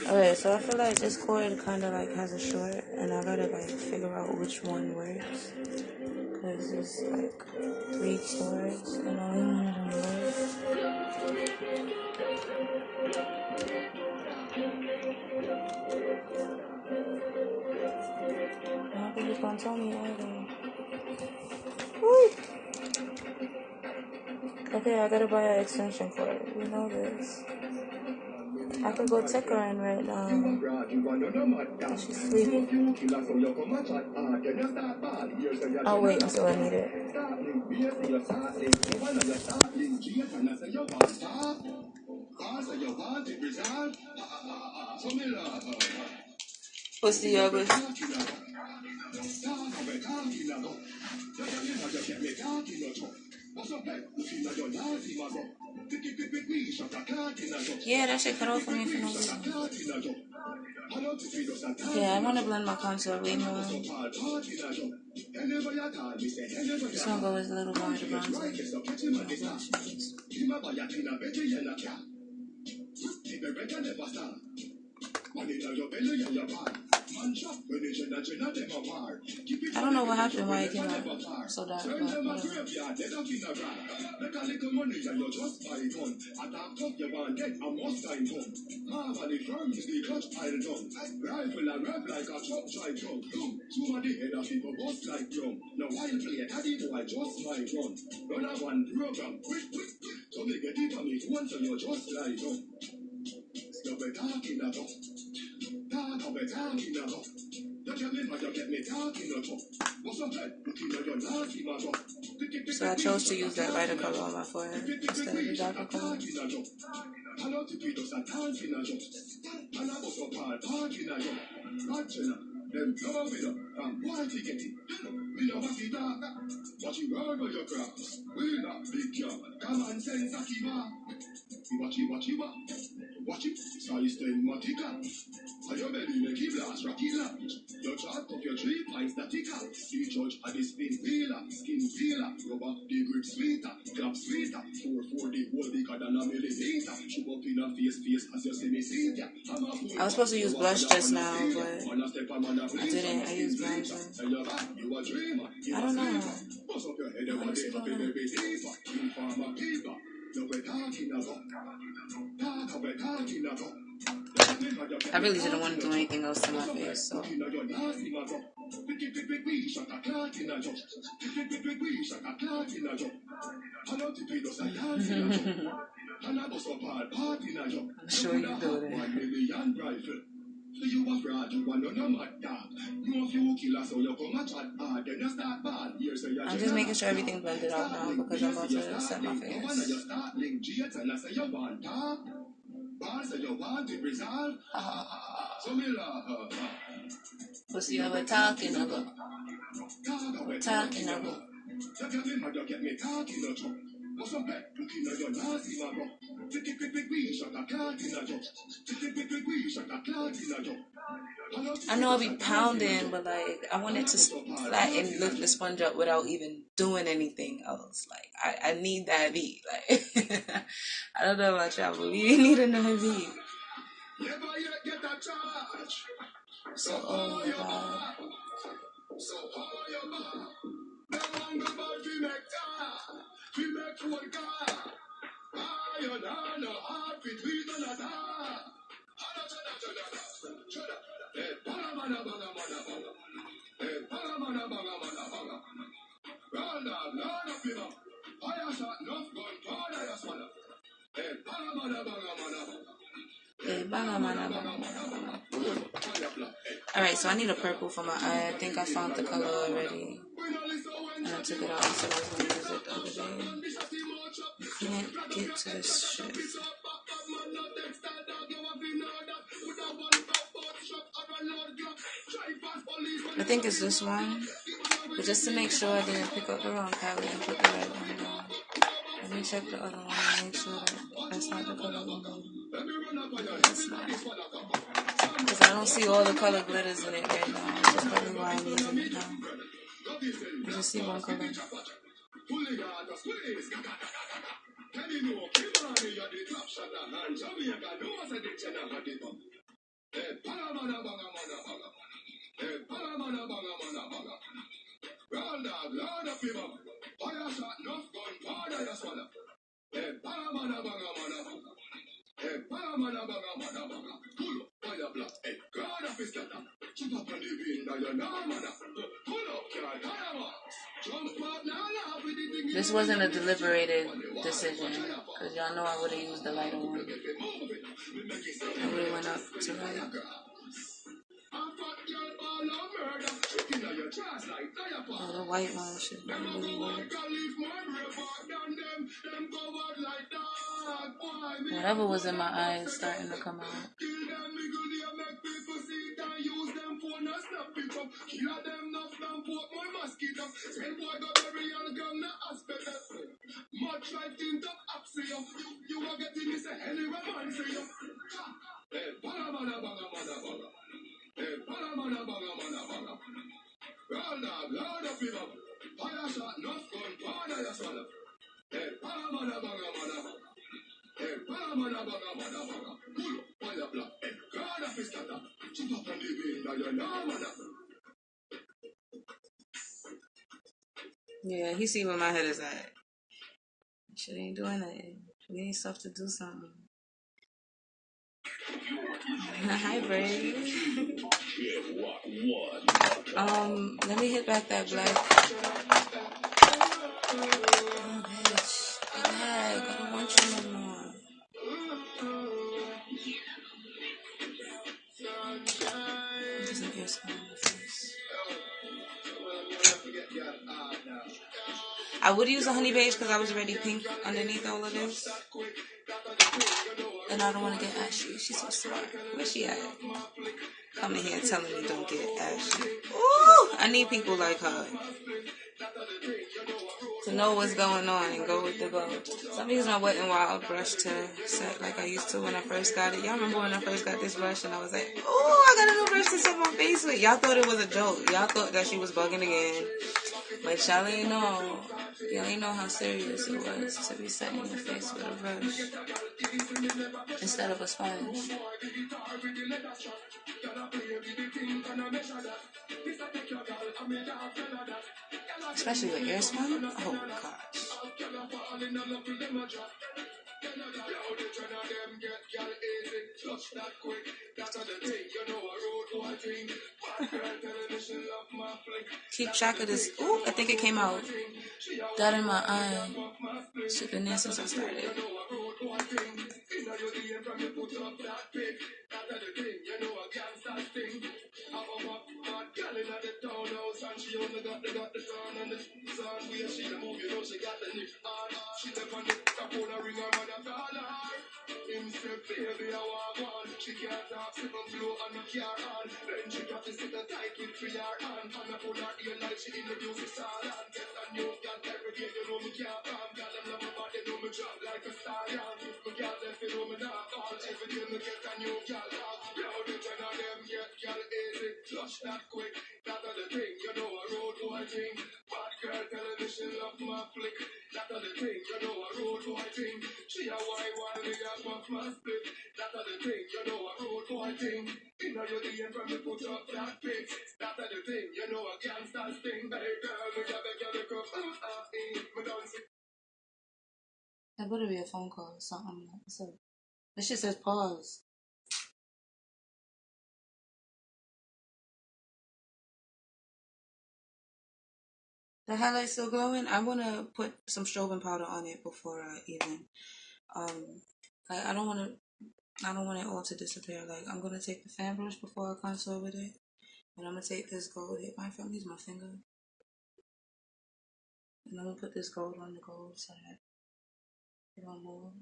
Okay, so I feel like this chord kind of like has a short, and I gotta like figure out which one works, cause it's like 3 chords, and only one of them works. I don't think it's gonna tell me either. Woo! Okay, I gotta buy an extension cord. You know this. I could go take her in right now. She's sleeping. I'll wait until I need it. What's the yogurt? Yeah, that shit cut off for me for no reason. Yeah, I want to blend my contour way more. Just gonna go with a little more of the bronzer. I don't know what happened, why it came out so dark, but whatever. So I chose to use that lighter color on my forehead instead of the darker color. I was supposed to use blush just now, but I didn't. I used bronzer. I don't know. I really didn't want to do anything else to my face, so. I'm sure you do that. I'm just making sure everything blended out now because I'm about to set my face. What's the other talking about? Talking about. I know I'll be pounding, but like I wanted to flatten, lift the sponge up without even doing anything else. Like I need that beat. Like I don't know about y'all, but we need another beat. So oh my god. Alright, so I need a purple for my eye. I think I found the color already. And I took it out and said I was going to use it the other day. I can't get to this shit. I think it's this one. But just to make sure I didn't pick up the wrong palette and put the right one down. Let me check the other one and make sure that that's not the color one. That's not. Because I don't see all the color glitters in it right now. Which is probably why I'm using it now. I just see one color. This wasn't a deliberated decision, because y'all know I would have used the lighter one. I would have went up to light. Oh, the white one should really work. Whatever was in my eye is starting to come out. Yeah, he see where my head is at. Shit ain't doing nothing. We need stuff to do something. Hi, Brave. Let me hit back that black. Oh, bitch. Black. I don't want you no more. There's an ear scar on my face. I would use a honey beige because I was already pink underneath all of this. And I don't want to get ashy. She's so smart. Where's she at? Coming here telling me don't get ashy. Ooh, I need people like her to know what's going on and go with the flow. So I'm using my Wet n Wild brush to set like I used to when I first got it. Y'all remember when I first got this brush and I was like, oh, I got a new brush to set my face with. Y'all thought it was a joke. Y'all thought that she was bugging again. But y'all ain't know. Y'all ain't know how serious it was to be setting your face with a brush instead of a sponge. Especially with air sponge. Oh gosh. Keep track of this. Ooh, I think it came out. That in my eye. Shit been there since I started. That better be a phone call or something. So, this shit says pause. The highlight's still glowing. I want to put some strobing powder on it before I even. I don't want it all to disappear. Like, I'm gonna take the fan brush before I contour with it, and I'm gonna take this gold. My friend use my finger, and I'm gonna put this gold on the gold so that it don't move.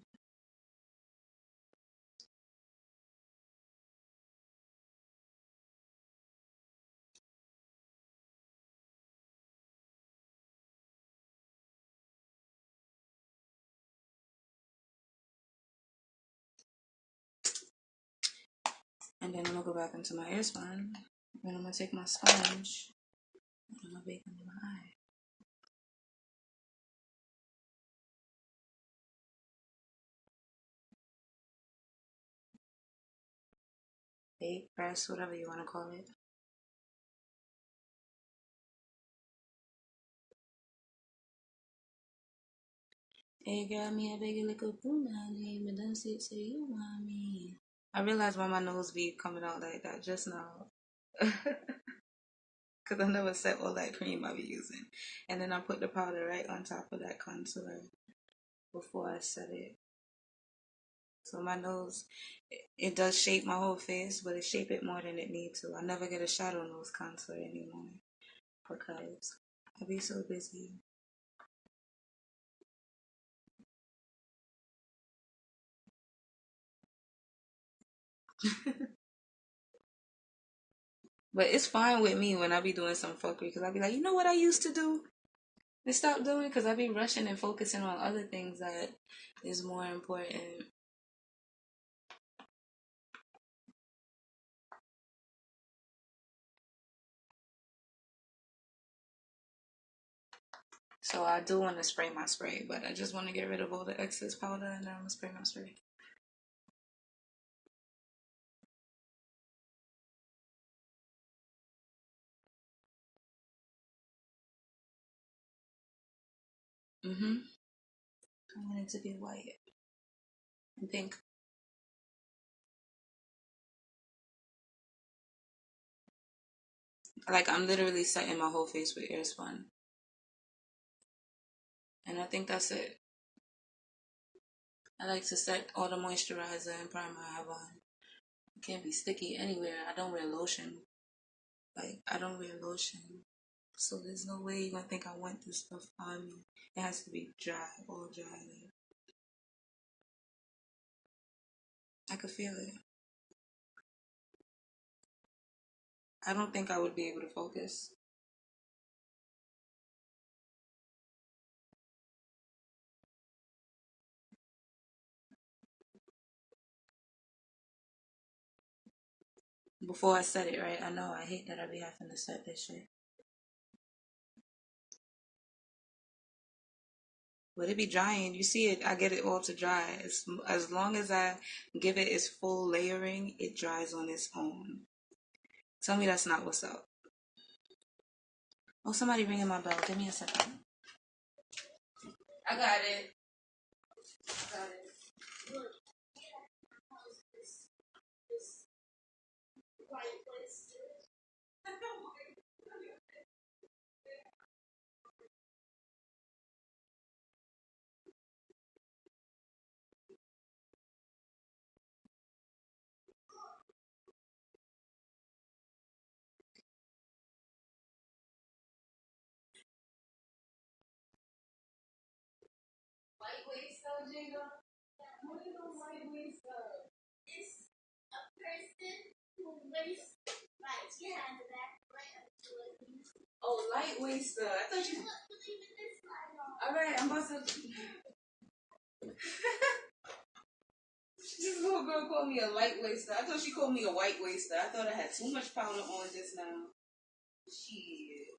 And then I'm gonna go back into my hair spun. And I'm gonna take my sponge and I'm gonna bake under my eye. Bake, press, whatever you wanna call it. Hey girl, me a beg a little punani, but don't say you want me. I realized why my nose be coming out like that just now. Cause I never set all that cream I be using. And then I put the powder right on top of that concealer before I set it. So my nose, it does shape my whole face, but it shape it more than it needs to. I never get a shadow nose contour anymore because I be so busy. But it's fine with me when I be doing some fuckery because I be like, you know what I used to do? And stop doing because I be rushing and focusing on other things that is more important. So I do want to spray my spray, but I just want to get rid of all the excess powder and then I'm gonna spray my spray. I want it to be white and pink. Like I'm literally setting my whole face with Airspun, and I think that's it. I like to set all the moisturizer and primer I have on. It can't be sticky anywhere. I don't wear lotion. Like I don't wear lotion, so there's no way you're gonna think I want this stuff on me. It has to be dry, all dry. Like, I could feel it. I don't think I would be able to focus. Before I set it, right? I know I hate that I be having to set this shit. But it be drying. You see it, I get it all to dry. As long as I give it its full layering, it dries on its own. Tell me that's not what's up. Oh, somebody ringing my bell. Give me a second. I got it. I got it. White waist though, Jada? What is a white waist though? It's a person who wears like she has the back right up to it. Oh, light waist. I thought you. All right, I'm about to. This little girl called me a light waster. I thought she called me a white waster. I thought I had too much powder on just now. Shit.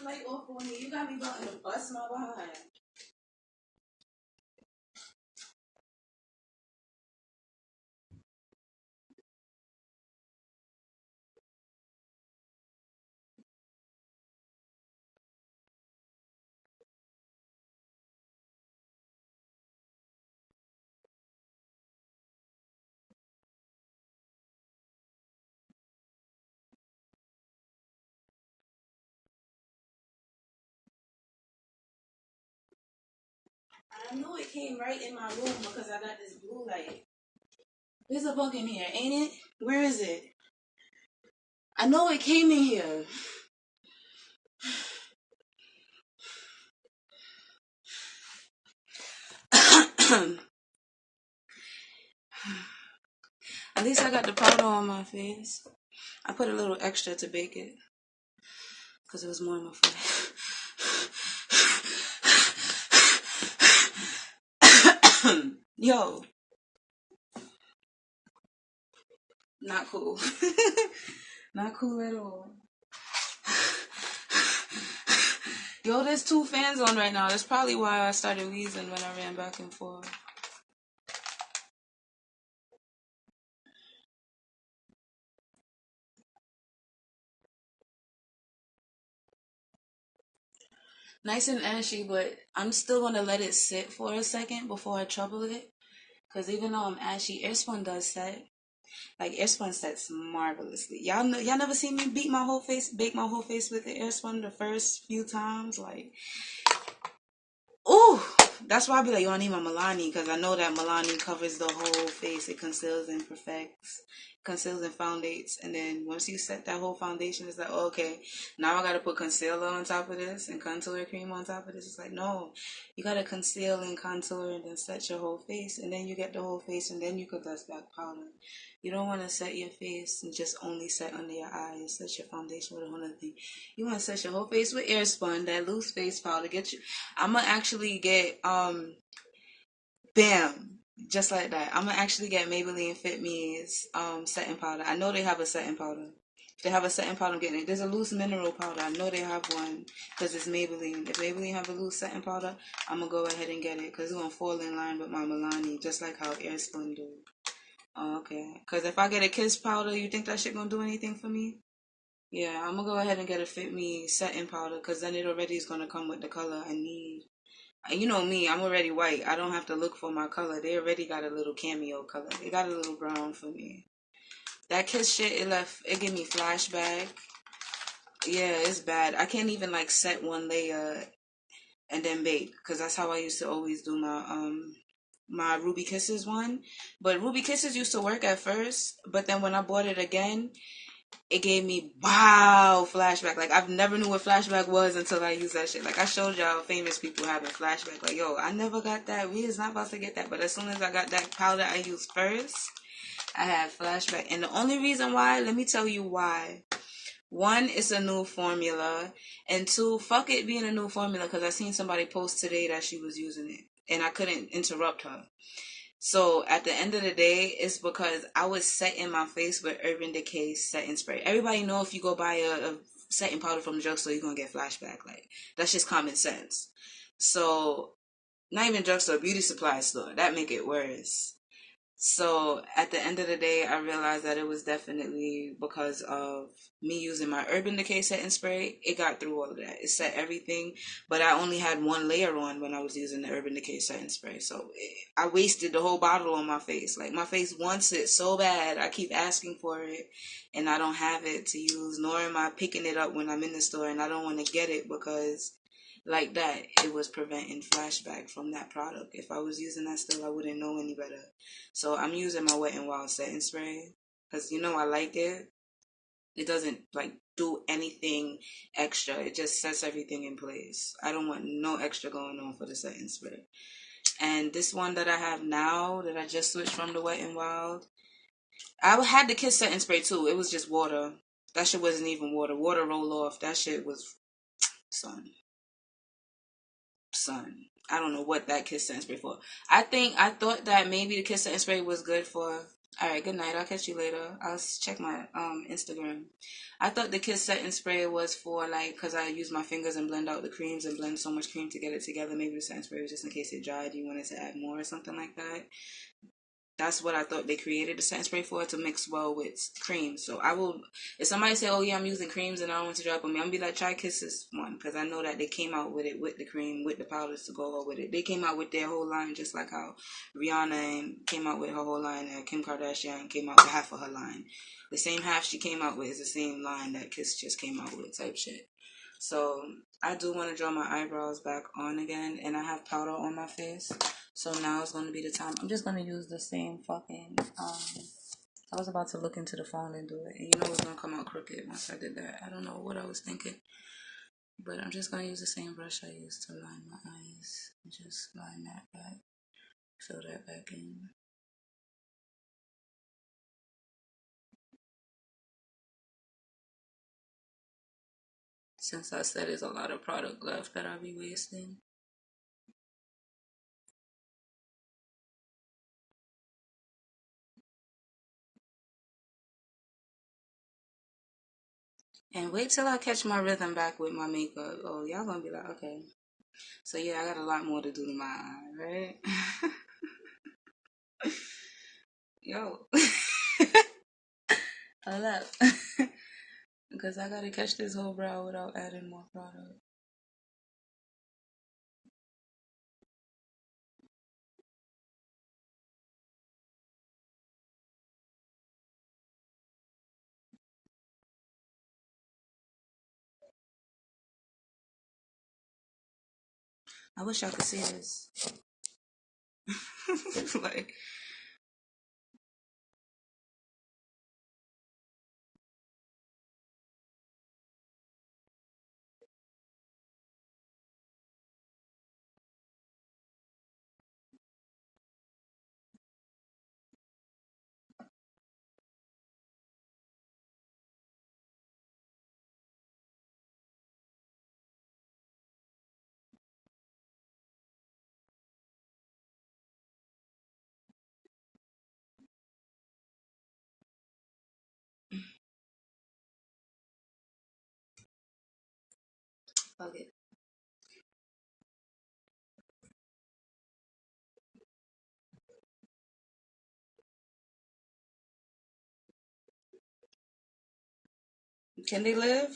the light off on me. You got me about to bust my behind. I know it came right in my room because I got this blue light. There's a bug in here, ain't it? Where is it? I know it came in here. At least I got the powder on my face. I put a little extra to bake it because it was more in my face. Yo, not cool. Not cool at all. Yo, there's 2 fans on right now. That's probably why I started wheezing when I ran back and forth. Nice and ashy, but I'm still gonna let it sit for a second before I trouble it. Cause even though I'm ashy, Airspun does set. Like Airspun sets marvelously. Y'all never seen me bake my whole face with the Airspun the first few times. Like, ooh, that's why I be like, yo, I need my Milani because I know that Milani covers the whole face. It conceals and perfects, conceals and foundates, and then once you set that whole foundation, it's like, oh, okay, now I gotta put concealer on top of this and contour cream on top of this. It's like, no, you gotta conceal and contour and then set your whole face, and then you get the whole face, and then you could dust back powder. You don't want to set your face and just only set under your eyes. Set your foundation with a whole other thing. You want to set your whole face with Airspun, that loose face powder. I'm gonna actually get bam, just like that. I'm gonna actually get Maybelline Fit Me's setting powder. I know they have a setting powder. If they have a setting powder, I'm getting it. There's a loose mineral powder. I know they have one because it's Maybelline. If Maybelline have a loose setting powder, I'm gonna go ahead and get it because it's gonna fall in line with my Milani, just like how Airspun do. Oh, okay. Because if I get a Kiss powder, you think that shit gonna do anything for me? Yeah, I'm gonna go ahead and get a Fit Me setting powder because then it already is gonna come with the color I need. You know me, I'm already white. I don't have to look for my color. They already got a little cameo color. They got a little brown for me. That Kiss shit, it gave me flashback. Yeah, it's bad. I can't even like set one layer and then bake because that's how I used to always do my Ruby Kisses one. But Ruby Kisses used to work at first, but then when I bought it again, it gave me wow flashback. Like I've never knew what flashback was until I used that shit. Like I showed y'all famous people having flashback. Like yo, I never got that. We is not about to get that. But as soon as I got that powder I used first, I had flashback. And the only reason why, let me tell you why. One, it's a new formula, and two, fuck it being a new formula because I seen somebody post today that she was using it, and I couldn't interrupt her. So at the end of the day, it's because I was setting my face with Urban Decay setting spray. Everybody know if you go buy a setting powder from the drugstore, you're gonna get flashback. Like that's just common sense. So not even drugstore, beauty supply store. That make it worse. So at the end of the day, I realized that it was definitely because of me using my Urban Decay setting spray. It got through all of that. It set everything, but I only had one layer on when I was using the Urban Decay setting spray. So I wasted the whole bottle on my face. Like my face wants it so bad. I keep asking for it and I don't have it to use, nor am I picking it up when I'm in the store, and I don't want to get it because like that, it was preventing flashback from that product. If I was using that still, I wouldn't know any better. So I'm using my Wet n Wild setting spray because you know I like it. It doesn't like do anything extra. It just sets everything in place. I don't want no extra going on for the setting spray. And this one that I have now, that I just switched from the Wet n Wild, I had the Kiss setting spray too. It was just water. That shit wasn't even water. Water roll off. That shit was son. I don't know what that Kiss setting spray for. I thought that maybe the Kiss setting spray was good for All right, good night. I'll catch you later. I'll check my Instagram. I thought the Kiss setting spray was for like, cause I use my fingers and blend out the creams and blend so much cream to get it together. Maybe the setting spray was just in case it dried. You wanted to add more or something like that. That's what I thought they created the setting spray for, to mix well with cream. So I will, if somebody say, "Oh yeah, I'm using creams and I don't want to drop on me," I'm gonna be like, "Try Kisses one," because I know that they came out with it with the cream, with the powders to go with it. They came out with their whole line, just like how Rihanna came out with her whole line, and Kim Kardashian came out with half of her line. The same half she came out with is the same line that Kiss just came out with, type shit. So I do want to draw my eyebrows back on again, and I have powder on my face. So now is going to be the time. I'm just going to use the same fucking. I was about to look into the phone and do it, and you know it's going to come out crooked once I did that. I don't know what I was thinking, but I'm just going to use the same brush I used to line my eyes. Just line that back, fill that back in. Since I said there's a lot of product left that I'll be wasting. And wait till I catch my rhythm back with my makeup. Oh, y'all gonna be like, okay. So yeah, I got a lot more to do to my eye, right? Yo, hold up. Because I gotta catch this whole brow without adding more product. I wish I could see this. Like, fuck it. Can they live?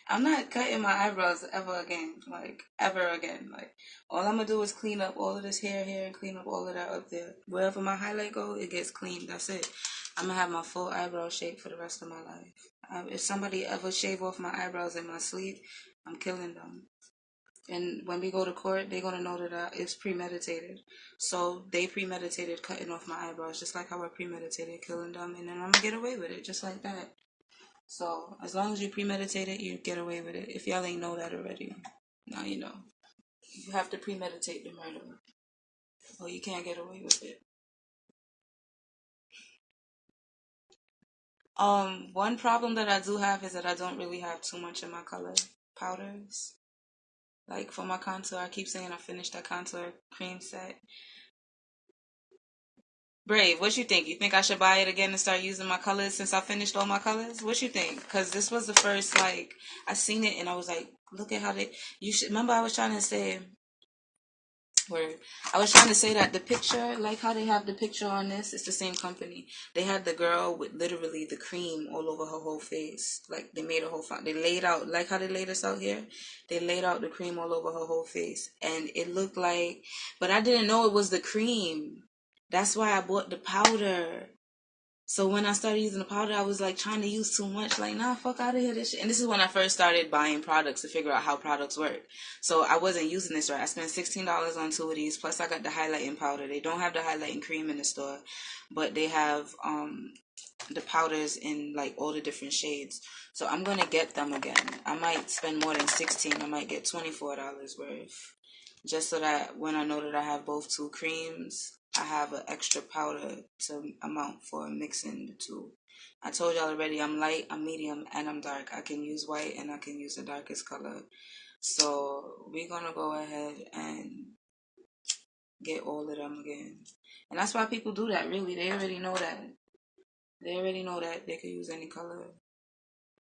I'm not cutting my eyebrows ever again. Like, ever again. Like, all I'm gonna do is clean up all of this hair here and clean up all of that up there. Wherever my highlight go, it gets cleaned. That's it. I'm gonna have my full eyebrow shape for the rest of my life. If somebody ever shave off my eyebrows in my sleep, I'm killing them. And when we go to court, they're gonna know that it's premeditated. So they premeditated cutting off my eyebrows, just like how I premeditated killing them, and then I'm gonna get away with it, just like that. So as long as you premeditate it, you get away with it. If y'all ain't know that already, now you know. You have to premeditate the murder, or you can't get away with it. One problem that I do have is that I don't really have too much of my color powders. Like for my contour, I keep saying I finished that contour cream set. Brave, what you think? You think I should buy it again and start using my colors since I finished all my colors? What you think? Because this was the first, like, I seen it and I was like, look at how they, you should, remember I was trying to say, word, I was trying to say that the picture, like how they have the picture on this, it's the same company. They had the girl with literally the cream all over her whole face. Like, they made a whole, they laid out, like how they laid us out here, they laid out the cream all over her whole face. And it looked like, but I didn't know it was the cream. That's why I bought the powder. So when I started using the powder, I was like trying to use too much. Like, nah, fuck out of here, this shit. And this is when I first started buying products to figure out how products work. So I wasn't using this right. I spent $16 on two of these. Plus I got the highlighting powder. They don't have the highlighting cream in the store, but they have the powders in like all the different shades. So I'm gonna get them again. I might spend more than 16. I might get $24 worth, just so that when I know that I have both two creams, I have an extra powder to amount for mixing the two. I told y'all already, I'm light, I'm medium, and I'm dark. I can use white and I can use the darkest color. So we're gonna go ahead and get all of them again. And that's why people do that, really. They already know that. They already know that they can use any color.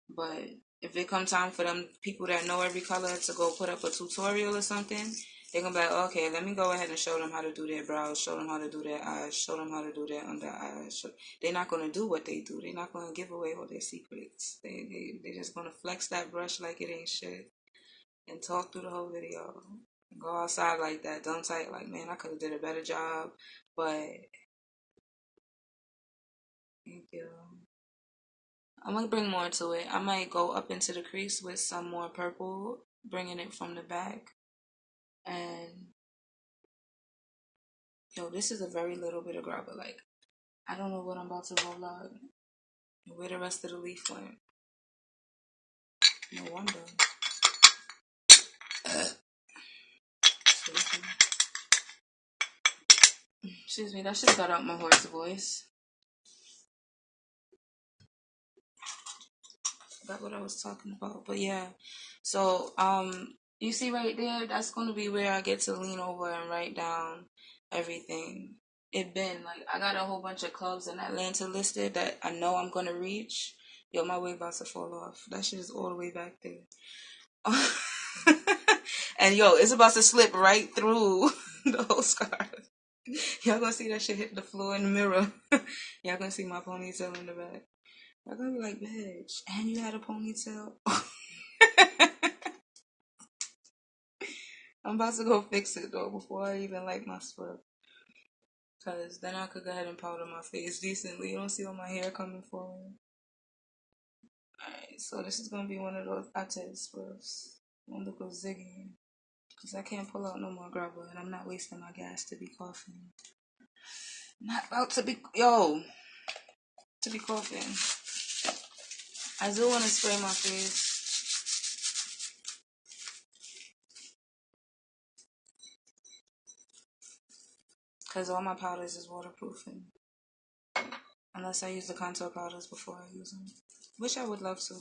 But if it come time for them people that know every color to go put up a tutorial or something, they're gonna be like, okay, let me go ahead and show them how to do their brows, show them how to do their eyes, show them how to do their under eyes. They're not gonna do what they do. They're not gonna give away all their secrets. They just gonna flex that brush like it ain't shit and talk through the whole video. Go outside like that, dumb tight, like, man, I could have did a better job, but thank you. I'm gonna bring more to it. I might go up into the crease with some more purple, bringing it from the back. And yo, this is a very little bit of grabber. Like, I don't know what I'm about to roll out. Where the rest of the leaf went. No wonder. Excuse me, that should have got out my hoarse voice. Forgot what I was talking about. But yeah. So, you see right there, that's gonna be where I get to lean over and write down everything. It been like I got a whole bunch of clubs in Atlanta listed that I know I'm gonna reach. Yo, my wig about to fall off. That shit is all the way back there. And yo, it's about to slip right through the whole scarf. Y'all gonna see that shit hit the floor in the mirror. Y'all gonna see my ponytail in the back. Y'all gonna be like, bitch, and you had a ponytail? I'm about to go fix it though before I even like my scrub. Cause then I could go ahead and powder my face decently. You don't see all my hair coming forward. Alright, so this is gonna be one of those Ate scrubs. One look of Ziggy. Cause I can't pull out no more grabber and I'm not wasting my gas to be coughing. Not about to be to be coughing. I do want to spray my face. Cause all my powders is waterproofing. Unless I use the contour powders before I use them. Which I would love to.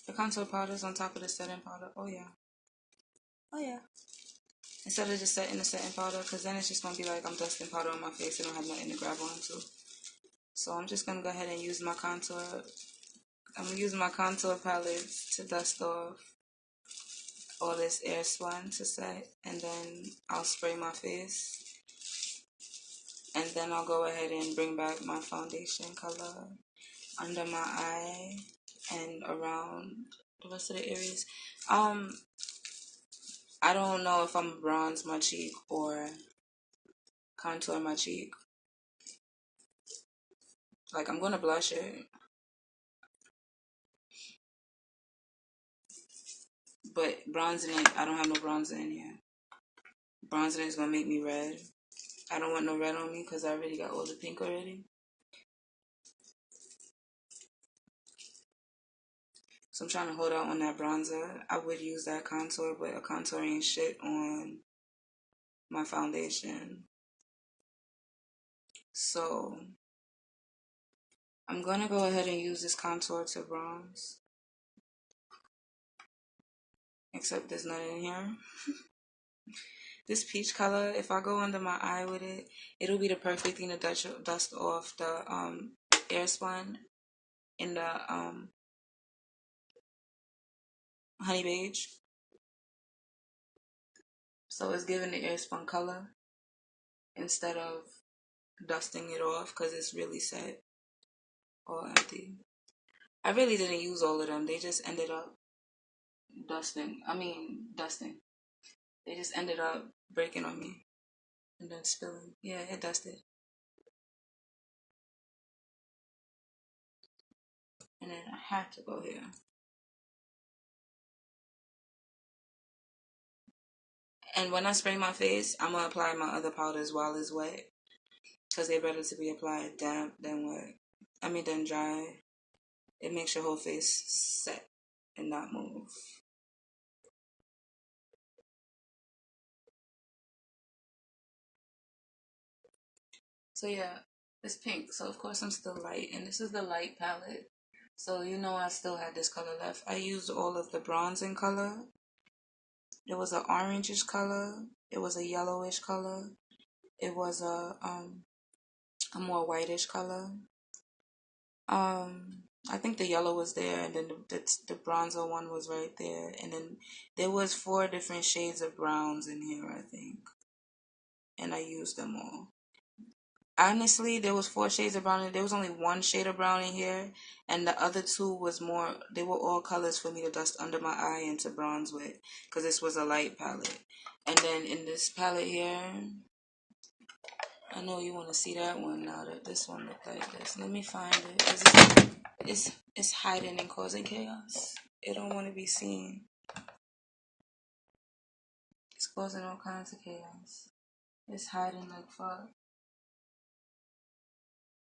The contour powders on top of the setting powder. Oh yeah. Oh yeah. Instead of just setting the setting powder, because then it's just going to be like I'm dusting powder on my face. I don't have nothing to grab onto. So I'm just going to go ahead and use my contour. I'm going to use my contour palette to dust off all this Airspun to set. And then I'll spray my face. And then I'll go ahead and bring back my foundation color under my eye and around the rest of the areas. I don't know if I'm bronze my cheek or contour my cheek. Like, I'm gonna blush it, but bronzing it, I don't have no bronzer in here. Bronzing it is gonna make me red. I don't want no red on me because I already got all the pink already. So I'm trying to hold out on that bronzer. I would use that contour, but a contour ain't shit on my foundation. So I'm gonna go ahead and use this contour to bronze. Except there's none in here. This peach color, if I go under my eye with it, it'll be the perfect thing to dust off the Airspun in the honey beige. So it's giving the Airspun color instead of dusting it off because it's really set or empty. I really didn't use all of them. They just ended up dusting. They just ended up breaking on me and then spilling. Yeah, it dusted. And then I had to go here. And when I spray my face, I'm gonna apply my other powders while it's wet, cause they're better to be applied damp than wet. Than dry. It makes your whole face set and not move. So yeah, it's pink. So of course I'm still light, and this is the light palette. So you know I still had this color left. I used all of the bronzing color. It was an orangish color. It was a yellowish color. It was a more whitish color. I think the yellow was there, and then the bronzer one was right there, and then there was 4 different shades of browns in here, I think, and I used them all. Honestly, there was 4 shades of brown, and there was only 1 shade of brown in here, and the other 2 was more. They were all colors for me to dust under my eye and to bronze with, because this was a light palette. And then in this palette here, I know you want to see that one now that this one looked like this. Let me find it. 'Cause it's hiding and causing chaos. It don't want to be seen. It's causing all kinds of chaos. It's hiding like fuck.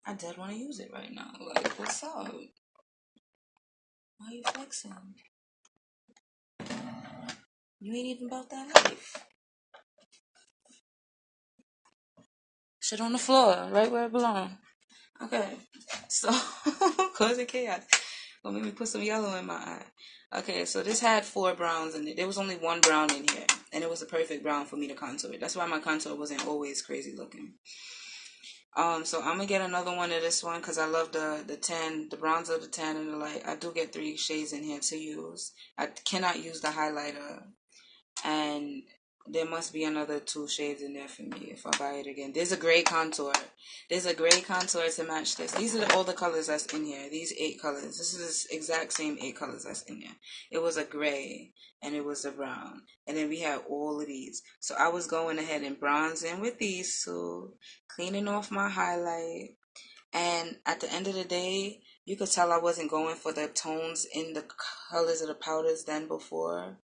I did want to use it right now. Like, what's up? Why are you flexing? You ain't even about that life. Shit on the floor, right where it belongs. Okay, so causing chaos. Well, maybe put some yellow in my eye. Okay, so this had 4 browns in it. There was only 1 brown in here, and it was a perfect brown for me to contour it. That's why my contour wasn't always crazy looking. So I'm gonna get another one of this one because I love the tan, the bronzer, the tan, and the light. I do get 3 shades in here to use. I cannot use the highlighter, and there must be another 2 shades in there for me if I buy it again. There's a gray contour. There's a gray contour to match this. These are all the colors that's in here. These 8 colors. This is the exact same 8 colors that's in there. It was a gray and it was a brown. And then we had all of these. So I was going ahead and bronzing with these 2, cleaning off my highlight. And at the end of the day, you could tell I wasn't going for the tones in the colors of the powders than before.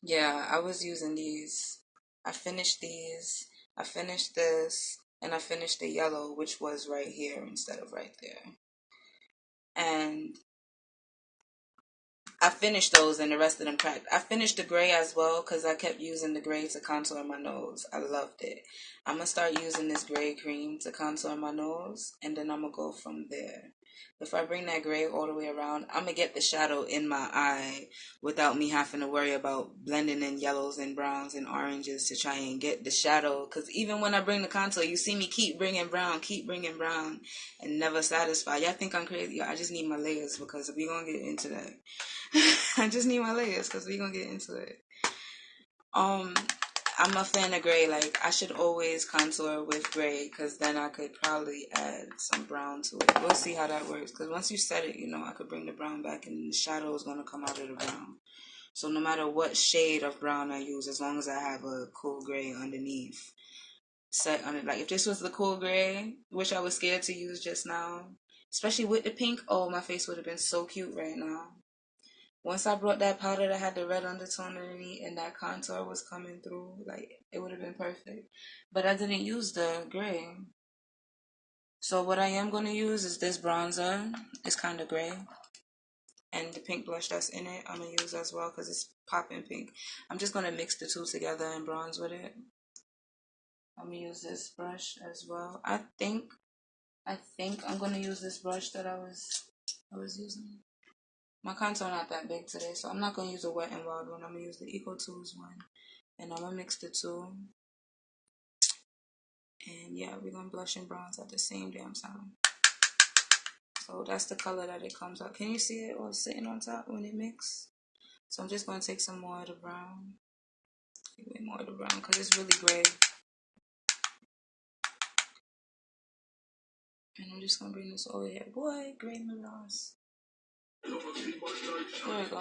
Yeah, I was using these. I finished these. I finished this. And I finished the yellow, which was right here instead of right there. And I finished those and the rest of them cracked. I finished the gray as well because I kept using the gray to contour my nose. I loved it. I'm going to start using this gray cream to contour my nose, and then I'm going to go from there. If I bring that gray all the way around, I'm going to get the shadow in my eye without me having to worry about blending in yellows and browns and oranges to try and get the shadow. Because even when I bring the contour, you see me keep bringing brown, and never satisfied. Y'all think I'm crazy? I just need my layers because we're going to get into that. I just need my layers because we're going to get into it. I'm a fan of gray. Like, I should always contour with gray because then I could probably add some brown to it. We'll see how that works because once you set it, you know, I could bring the brown back and the shadow is going to come out of the brown. So no matter what shade of brown I use, as long as I have a cool gray underneath set on it. Like, if this was the cool gray, which I was scared to use just now, especially with the pink, oh, my face would have been so cute right now. Once I brought that powder that had the red undertone underneath and that contour was coming through, like, it would have been perfect. But I didn't use the gray. So what I am going to use is this bronzer. It's kind of gray. And the pink blush that's in it, I'm going to use as well because it's popping pink. I'm just going to mix the 2 together and bronze with it. I'm going to use this brush as well. I think I'm going to use this brush that I was using. My contour not that big today, so I'm not going to use a Wet n Wild one. I'm going to use the Eco2's one. And I'm going to mix the 2. And yeah, we're going to blush and bronze at the same damn time. So that's the color that it comes out. Can you see it all sitting on top when it mix? So I'm just going to take some more of the brown. Way more of the brown because it's really gray. And I'm just going to bring this over here. Boy, gray mirage. There we go.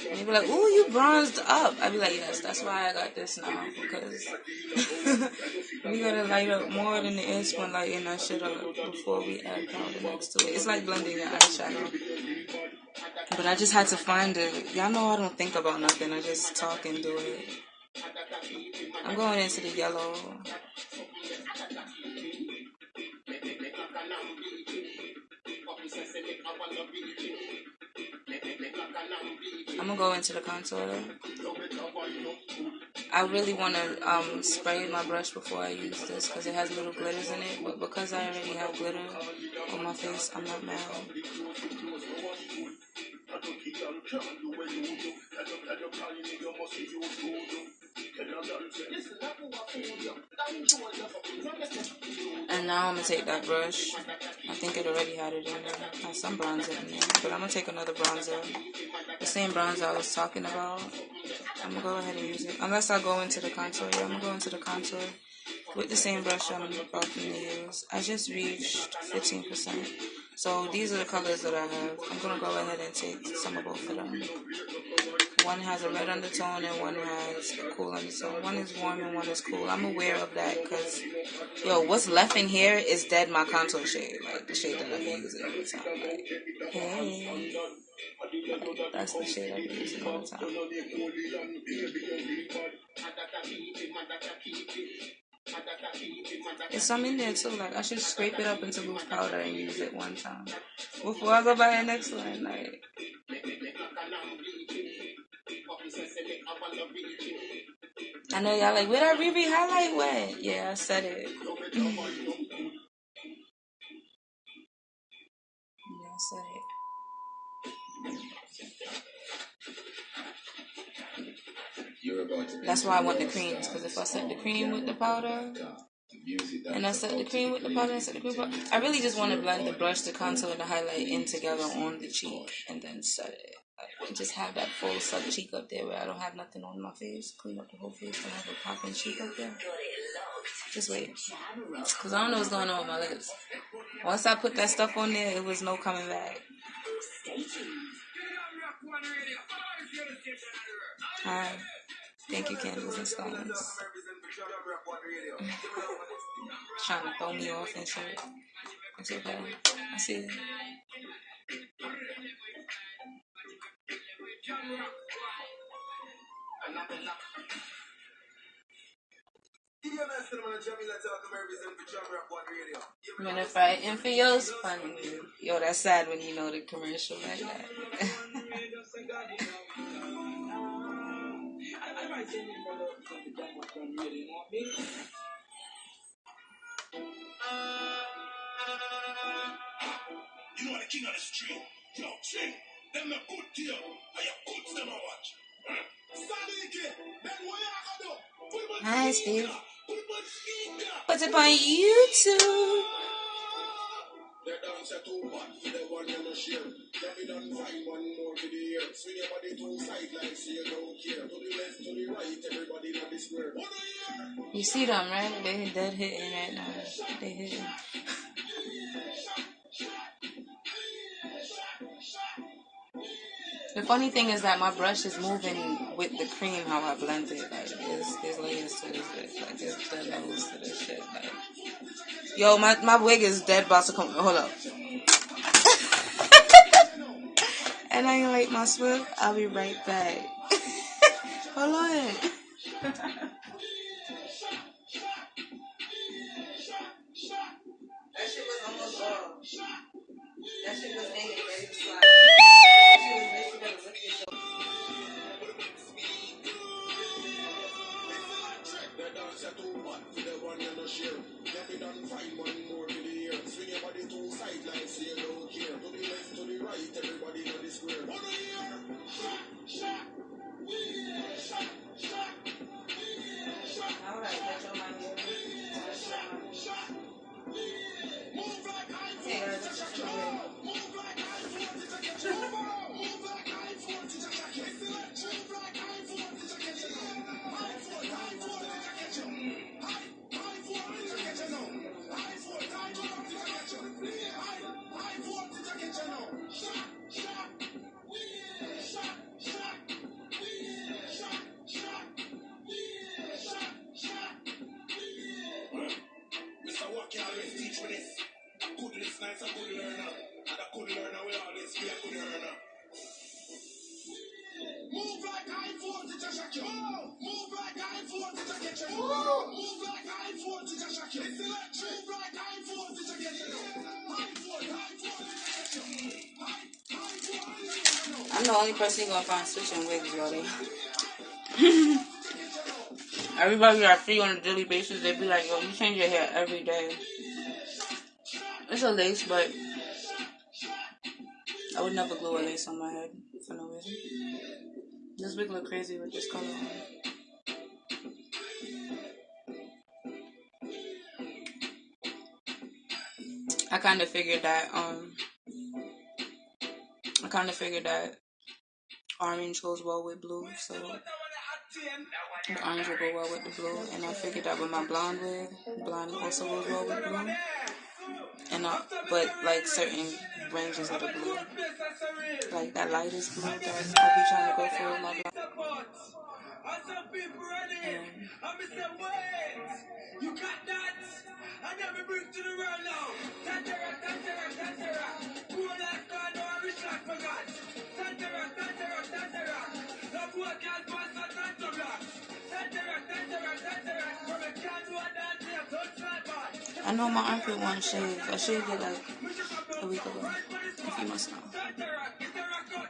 And they be like, ooh, you bronzed up. I be like, yes, that's why I got this now. Because we gotta light up more than the is when lighting that shit up before we add powder next to it. It's like blending your eyeshadow. But I just had to find it. Y'all know I don't think about nothing. I just talk and do it. I'm going into the yellow. I'm gonna go into the contour. I really want to spray my brush before I use this because it has little glitters in it. But because I already have glitter on my face, I'm not mad. And now I'm gonna take that brush. I think it already had it in there. Has some bronzer in there, but I'm gonna take another bronzer, the same bronzer I was talking about. I'm gonna go ahead and use it. Unless I go into the contour, yeah, I'm gonna go into the contour with the same brush I'm about to use. I just reached 15%. So these are the colors that I have. I'm gonna go ahead and take some of both of them. One has a red undertone and one has a cool undertone. One is warm and one is cool. I'm aware of that because, yo, what's left in here is dead my contour shade. Like, the shade that I be using all the time. Like, hey. That's the shade I be using all the time. There's some in there too. Like, I should scrape it up into loose powder and use it one time before I go buy the next one. Like, I know y'all like, where that Riri highlight went? Yeah, I said it. Yeah, I said it. That's why I want the creams, because if I set the cream with the powder, and I set the cream with the powder, and set the cream with the powder, I really just want to blend the brush, the contour, and the highlight in together on the cheek, and then set it. Like, just have that full sub cheek up there where I don't have nothing on my face. Clean up the whole face and have a popping cheek up there. Just wait, because I don't know what's going on with my lips. Once I put that stuff on there, it was no coming back. Hi. Thank you, Candles and Stones. Trying to throw me off and shit. It's okay. I see it. When if I in for yours, funny. Yo, that's sad when you know the commercial like that. You know the king of the street. Yo, Ching, them a good deal. Are you good them a watch? Hi, Steve. Put it on YouTube. You see them, right? They dead hitting right now. They hitting. The funny thing is that my brush is moving with the cream how I blend it. Like, there's layers to this bitch. Like, there's levels to this shit. Like, yo, my wig is dead about to come. Hold up. And I ain't like my Swift. I'll be right back. Hold on. That shit was almost off. That shit was hanging ready to slide. I'm the only person you're gonna find switching wigs, Brody. Everybody that I see on a daily basis, they be like, yo, you change your hair every day. It's a lace, but I would never glue a lace on my head. for no reason. This wig look crazy with this color on. I kind of figured that orange goes well with blue, so the orange will go well with the blue. And I figured that with my blonde wig, blonde also goes well with blue. And but like certain ranges of the blue, like that lightest blue that I be trying to go for with my blonde. You got that? I never bring to the world now. Tantera. Cool like God, no rich like forgot. Tantera. No poor can't pass a tanto black. Tantera. From a can to a dance here, don't try bad. I know my armpit won't shave. I shaved it like a week ago, if you must know.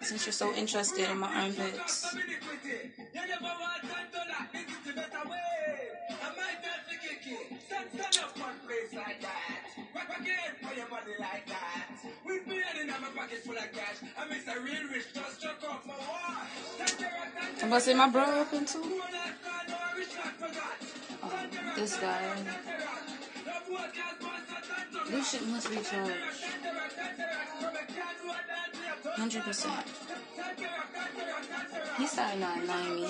Since you're so interested in my armpits. I'm about to say my bro open too. Oh, this guy. This shit must be charged. 100%. He's starting to annoy me.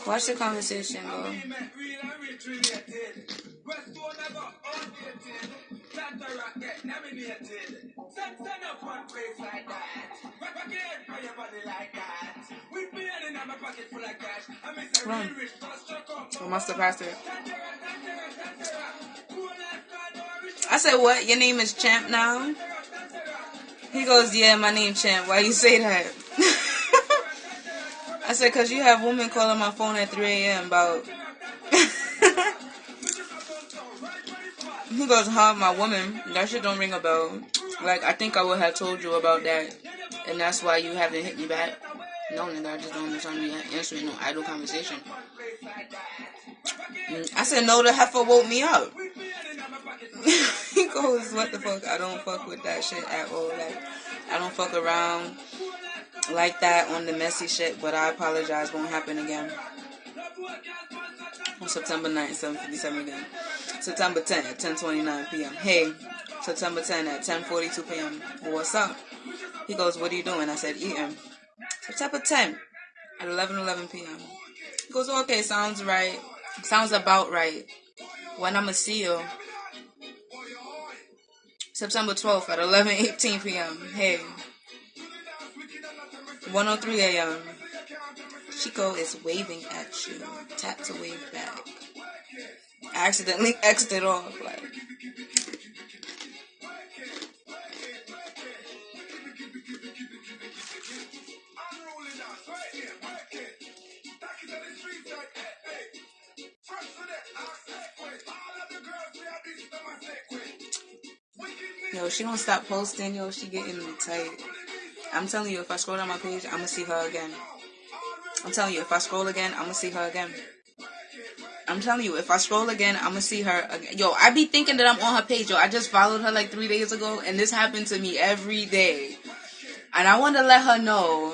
Watch the conversation go. Run. I must have passed it. I said, what? Your name is Champ now? He goes, yeah, my name Champ. Why you say that? I said, because you have women calling my phone at 3 a.m. about... He goes, huh, my woman? That shit don't ring a bell. Like, I think I would have told you about that. And that's why you haven't hit me back. No, nigga, I just don't understand you answering no idle conversation. I said, no, the heifer woke me up. He goes, what the fuck? I don't fuck with that shit at all. Like, I don't fuck around like that on the messy shit, but I apologize, won't happen again. On September 9th, 7:57 again. September 10th at 10:29 p.m. Hey, September 10th at 10:42 p.m. What's up? He goes, what are you doing? I said, eating. September 10th at 11:11 p.m. He goes, okay, sounds right. Sounds about right. When I'ma see you? September 12th at 11:18 p.m. Hey. 1:03 a.m. Chico is waving at you. Tap to wave back. I accidentally exited off. Like. Yo, she don't stop posting. Yo, she getting tight. I'm telling you, if I scroll down my page, I'm gonna see her again. I'm telling you, if I scroll again, I'm gonna see her again. I'm telling you, if I scroll again, I'm gonna see her again. Yo, I be thinking that I'm on her page. Yo, I just followed her like 3 days ago, and this happened to me every day. And I want to let her know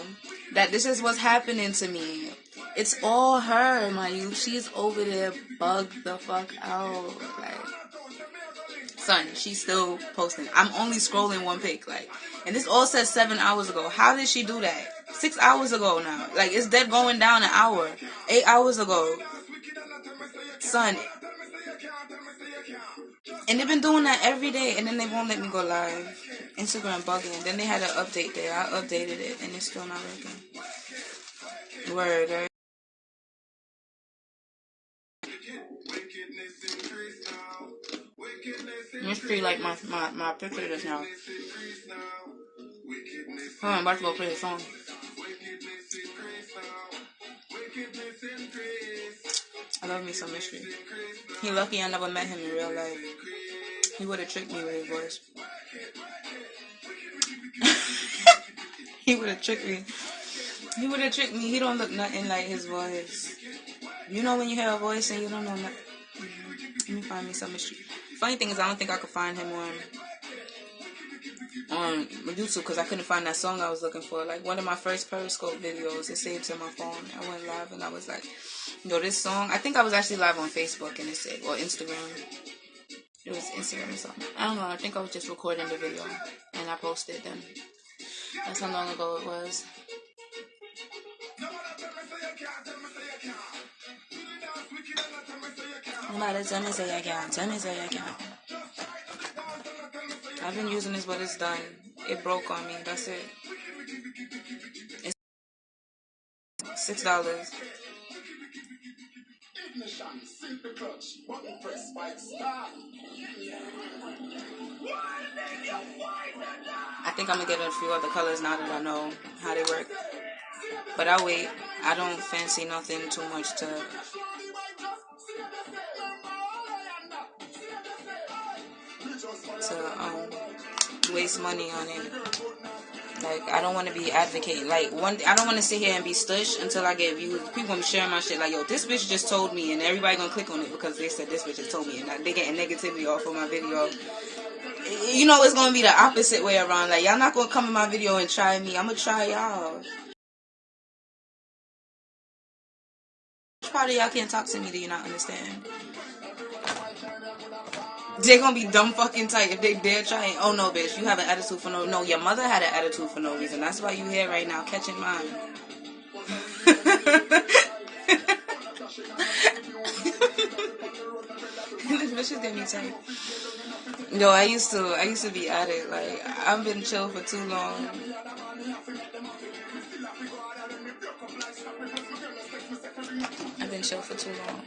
that this is what's happening to me. It's all her, my youth. She's over there bugged the fuck out. Like, son, she's still posting. I'm only scrolling one pic, like, and this all says 7 hours ago. How did she do that? 6 hours ago now. Like, it's dead going down an hour. 8 hours ago. Son. And they've been doing that every day, and then they won't let me go live. Instagram bugging. Then they had an update there. I updated it, and it's still not working. Word, right? Mystery like my picture just now. Oh, I'm about to go play the song. I love me some Mystery. He lucky I never met him in real life. He would have tricked me with his voice. He would have tricked me. He would have tricked me. He don't look nothing like his voice. You know when you hear a voice and you don't know nothing. Let me find me some Mystery. Funny thing is, I don't think I could find him on on YouTube because I couldn't find that song I was looking for. Like one of my first Periscope videos, it saved to my phone. I went live and I was like, this song. I think I was actually live on Facebook and it said, or Instagram. It was Instagram or something. I don't know. I think I was just recording the video and I posted them. That's how long ago it was. Nobody tell me say I can't. Tell me say I can't. I've been using this, but it's done. It broke on me. That's it. It's $6. I think I'm gonna get a few other colors now that I know how they work. But I'll wait. I don't fancy nothing too much to waste money on it. Like, I don't want to be advocating. Like, I don't want to sit here and be stush until I get views. People gonna be sharing my shit like, yo, this bitch just told me, and everybody gonna click on it because they said this bitch just told me, and they getting negativity off of my video. You know, it's gonna be the opposite way around. Like, y'all not gonna come in my video and try me. I'm gonna try y'all. Which part of y'all can't talk to me? Do you not understand? They're gonna be dumb fucking tight if they dare try it. Oh no, bitch, you have an attitude for no. Your mother had an attitude for no reason. That's why you here right now catching mine. This bitch is getting me tight. No, I used to be at it. Like, I've been chill for too long. I've been chill for too long.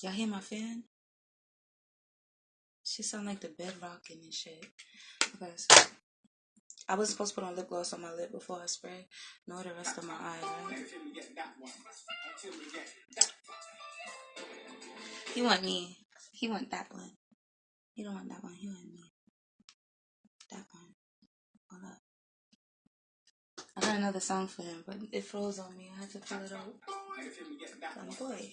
Y'all hear my fan? She sound like the bed rocking and shit. Okay, so I was supposed to put on lip gloss on my lip before I spray. No, the rest of my eye, right? He want me. He want that one. He don't want that one. He want me. That one. Hold up. I got another song for him, but it froze on me. I had to pull it out. Boy.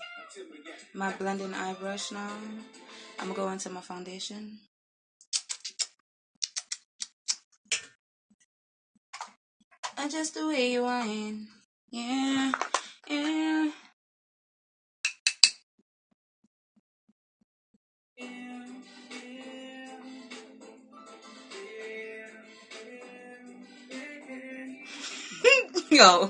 My blending eye brush now. I'm gonna go into my foundation. And just the way you whine. Yeah. Yeah. Yo.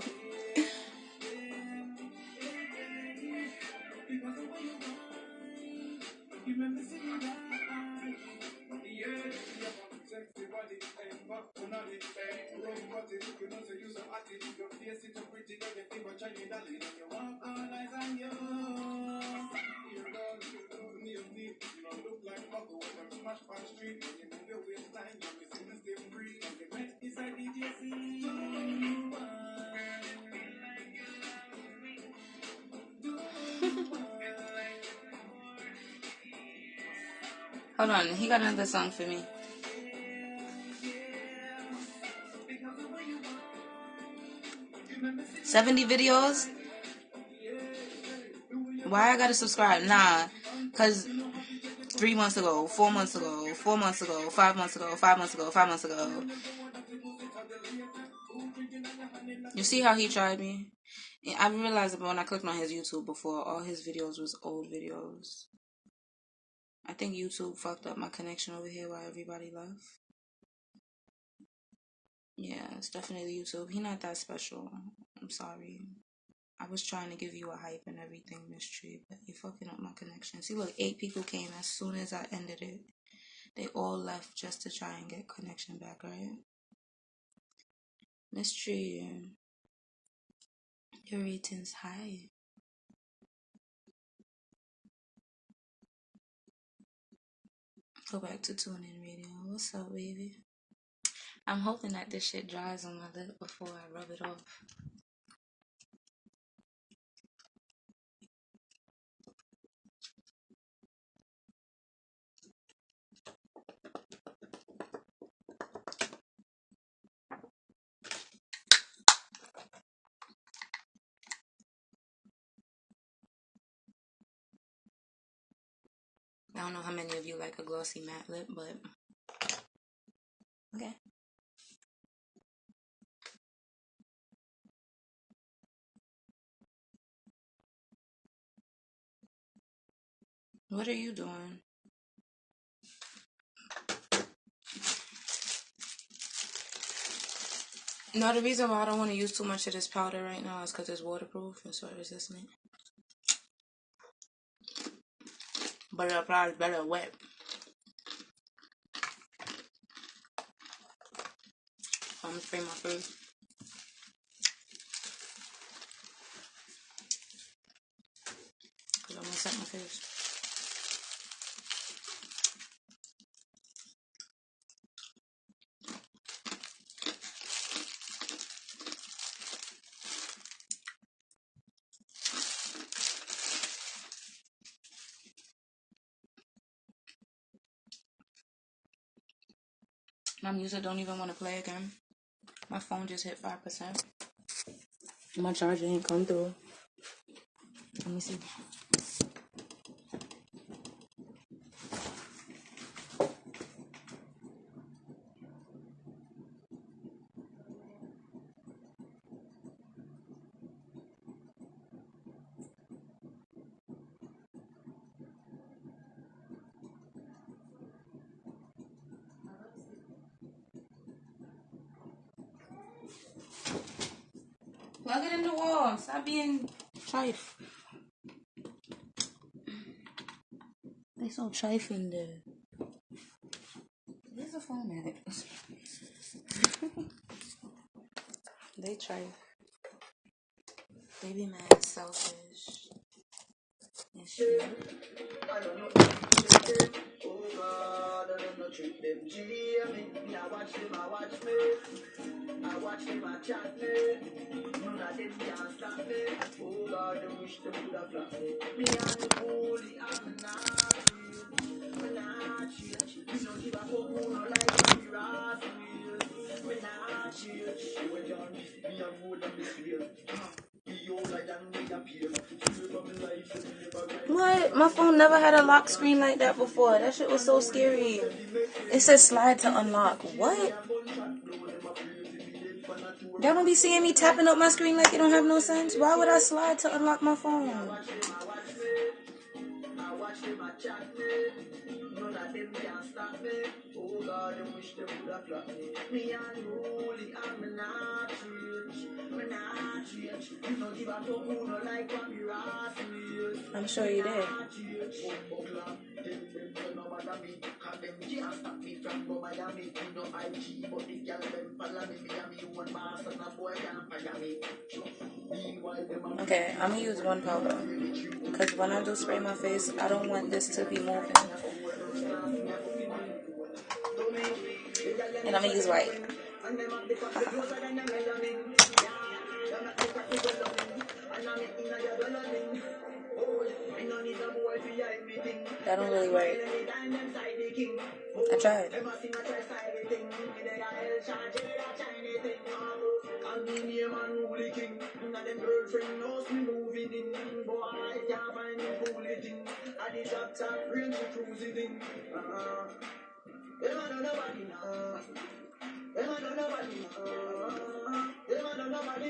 Hold on, he got another song for me. $70 videos? Why I gotta subscribe? Nah, cause 3 months ago, 4 months ago, 4 months ago, 5 months ago, 5 months ago, 5 months ago. You see how he tried me? I realized that when I clicked on his YouTube before, all his videos was old videos. I think YouTube fucked up my connection over here while everybody left. Yeah, it's definitely YouTube. He not that special. I'm sorry. I was trying to give you a hype and everything, Miss Tree, but you're fucking up my connection. See, look, 8 people came as soon as I ended it. They all left just to try and get connection back, right? Miss Tree, your rating's high. Go back to TuneIn Radio. What's up, baby? I'm hoping that this shit dries on my lip before I rub it off. don't know how many of you like a glossy matte lip, but okay. What are you doing? No, the reason why I don't want to use too much of this powder right now is because it's waterproof and sweat resistant. But it applies better wet. I'm gonna spray my face. Because I'm gonna set my face. My music don't even want to play again. My phone just hit 5%. My charger ain't come through. Let me see. Plug it in the wall. Stop being chife. They so chife in there. Where's the phone at? They chife. They be mad selfish. And shit. I don't know. Oh God, I don't know treat them G. I watch them, I watch me. I watch them, I chat me. None of them can't stop me. Oh God, I wish them would have blocked me. Me and holy, I'm not real. Me not change. Me don't give a fuck who no like me ras real. Me not change. She went on this, me and road and this real. What? My phone never had a lock screen like that before. That shit was so scary. It says slide to unlock. What? Y'all don't be seeing me tapping up my screen like it don't have no sense? Why would I slide to unlock my phone? None of them can stop me. Oh God, I wish they would have blocked me. Me unruly, I'm not rich. I'm not rich. You don't give a fuck who no like what me ras real. I'm sure you did. Okay, I'm gonna use one powder. Because when I do spray my face, I don't want this to be moving. And I'm going to use white. That don't really work. I tried.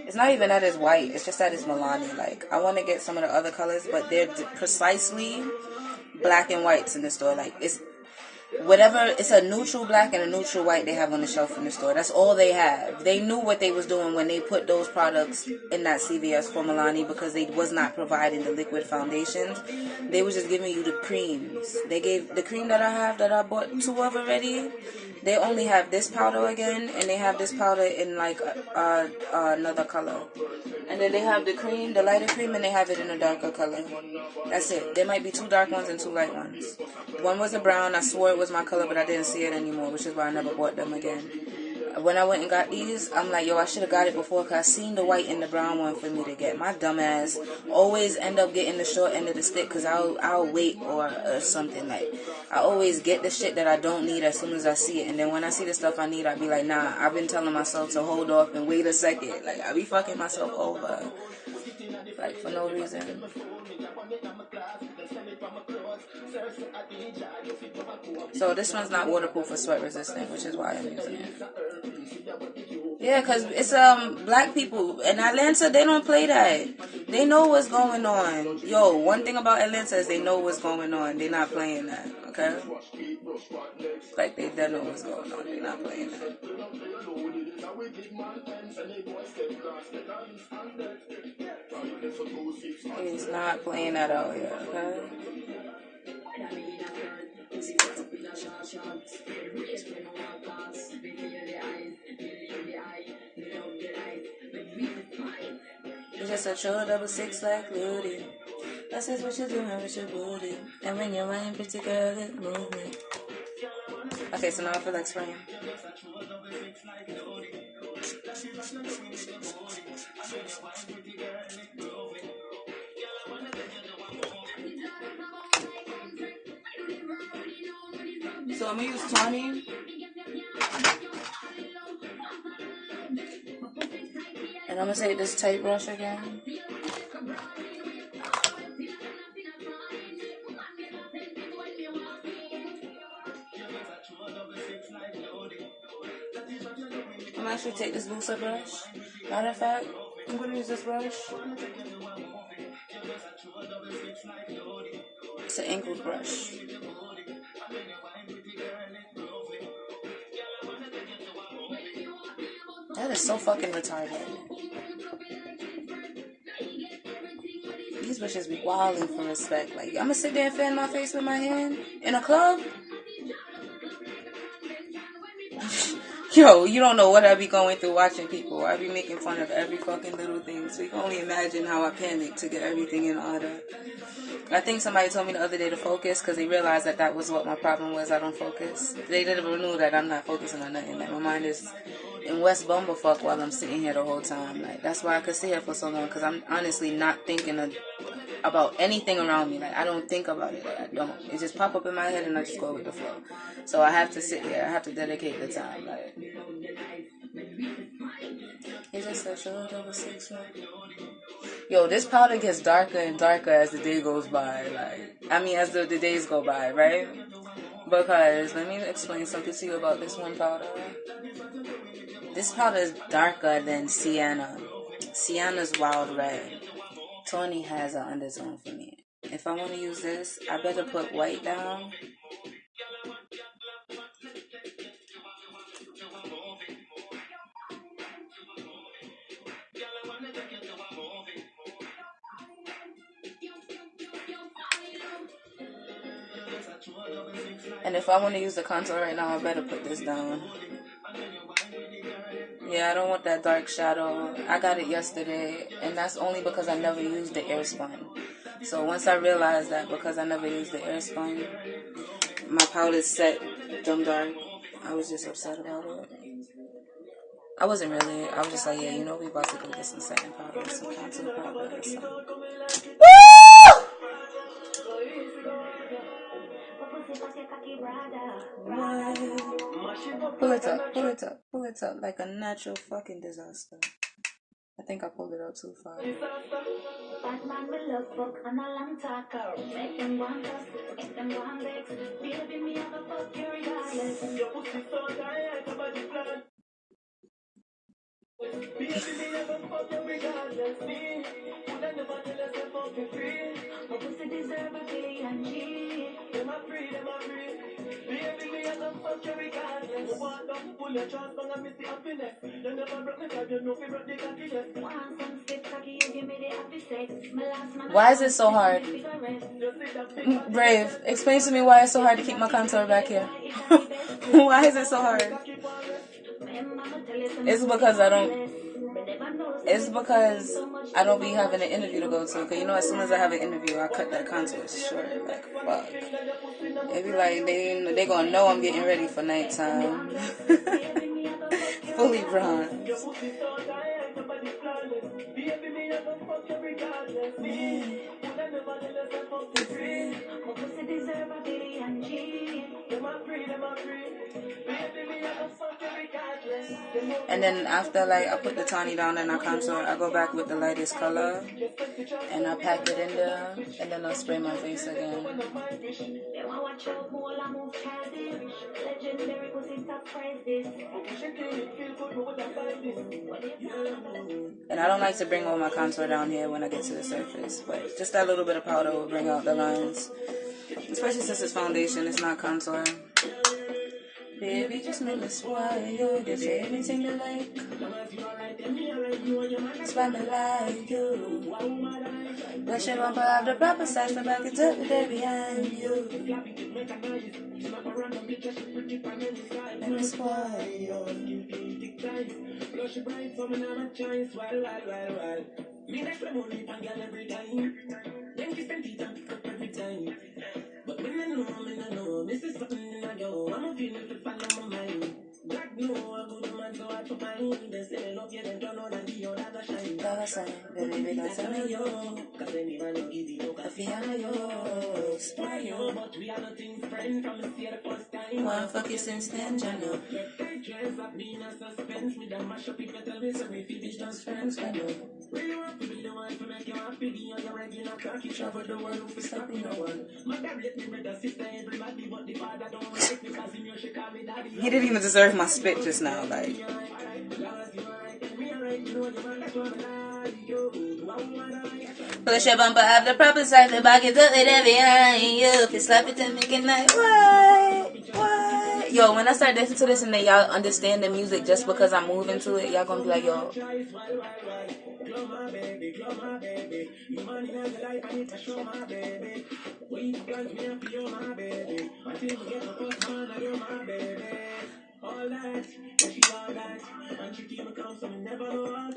It's not even that it's white, it's just that it's Milani. Like, I want to get some of the other colors, but they're precisely black and whites in the store. Like, it's whatever, it's a neutral black and a neutral white they have on the shelf in the store. That's all they have. They knew what they was doing when they put those products in that CVS for Milani, because they was not providing the liquid foundations. They was just giving you the creams. They gave the cream that I have, that I bought 2 of already. They only have this powder again, and they have this powder in like another color. And then they have the cream, the lighter cream, and they have it in a darker color. That's it. There might be 2 dark ones and 2 light ones. One was a brown. I swore it was my color, but I didn't see it anymore, which is why I never bought them again. When I went and got these, I'm like, yo, I should have got it before, because I seen the white and the brown one for me to get. My dumb ass always end up getting the short end of the stick, because I'll wait or something. Like, I always get the shit that I don't need as soon as I see it. And then when I see the stuff I need, I be like, nah, I've been telling myself to hold off and wait a second. Like, I be fucking myself over. Like, for no reason. So this one's not waterproof or sweat resistant, which is why I'm using it. Yeah, cause it's black people in Atlanta, they don't play that. They know what's going on. Yo, one thing about Atlanta is they know what's going on. They're not playing that, okay? Like they know what's going on. They're not playing that. He's not playing that out here, okay? It's just a chill double six like Ludi. That's just what you're doing with your booty. And when you're running, pretty girl, it movement. Okay, so now I feel like spraying. So I'm gonna use Tawny. And I'm gonna take this tight brush again. I'm actually take this looser brush. Matter of fact, I'm gonna use this brush. It's an ankle brush. That is so fucking retarded. These bitches be wilding for respect. Like, I'm gonna sit there and fan my face with my hand in a club? Yo, you don't know what I be going through watching people. I be making fun of every fucking little thing. So you can only imagine how I panic to get everything in order. I think somebody told me the other day to focus because they realized that was what my problem was. I don't focus. They never knew that I'm not focusing on nothing. Like, my mind is in West Bumblefuck while I'm sitting here the whole time. Like, that's why I could sit here for so long, because I'm honestly not thinking about anything around me. Like, I don't think about it. Like, I don't. It just pop up in my head and I just go with the flow. So I have to sit here. I have to dedicate the time. Like, is it such a double six? Yo, this powder gets darker and darker as the day goes by. Like, I mean, as the days go by, right? Because let me explain something to you about this one powder. This powder is darker than Sienna. Sienna's wild red. Tawny has an undertone for me. If I want to use this, I better put white down. And if I want to use the contour right now, I better put this down. Yeah, I don't want that dark shadow. I got it yesterday, and that's only because I never used the Airspun. So once I realized that because I never used the Airspun, my powder's set dumb dark, I was just upset about it. I wasn't really. I was just like, yeah, you know, we about to go get some setting powder, some contour powder, some. Pull it up, pull it up, pull it up like a natural fucking disaster. I think I pulled it up too far. Batman will love fuck and a long talker. Make them want us, make them want legs. Baby, me have a fuck you regardless. Your pussy so tight, about the plan. Baby, me have a fuck you regardless. Me, would I never tell us I'm fucking free? My pussy deserve a billion G. Them a free, them a free. Baby, me have a fuck you regardless. You want to pull your chance, don't miss the happiness. You never broke me, cause you know me broke the cockiness. Want some stiff cocky, you give me the happy sex. My last man. Why is it so hard? Brave, explain to me why it's so hard to keep my contour back here. Why is it so hard? It's because I don't be having an interview to go to. Because you know, as soon as I have an interview, I cut that contour short. Like, fuck. It be like, they gonna know I'm getting ready for nighttime. Fully bronzed. And then after like I put the tawny down and I contour, I go back with the lightest color and I pack it in there and then I'll spray my face again. And I don't like to bring all my contour down here when I get to the surface, but just that little bit of powder will bring out the lines. Especially since it's foundation, it's not contour. Baby, just make me spoil you. Give you everything you like. Spy me like you. Brush your bumper off the proper size, but back it up, there behind you. Make me spoil you. Me next time only pan girl every time. Then kiss them teeth and pick up every time. But me no know, this is something in a yo. I'm a feeling to follow my mind. God know a good man so hard to find. They say they love you, then turn on and the other shine. Dog sign, baby, don't tell me yo. Cause anyone no give you no coffee and yo. Spy yo, but we are nothing friend from the see the first time. Wanna fuck you since then, Jano. Dress up me in a suspense. Me done mash up if you tell me so we finish just friends, Jano. Really want to be the one to make you happy. You're regular cocky travel the world who stop me no one. My dad let me brother, sister, everybody, but the father don't like me because he knows she call me daddy. He didn't even deserve my spit just now, like. Push your bumper up the proper side, the back is up there behind you. If you slap it, then make it like, what? Yo, when I start dancing to this and then y'all understand the music just because I'm moving to it, y'all gonna be like, yo.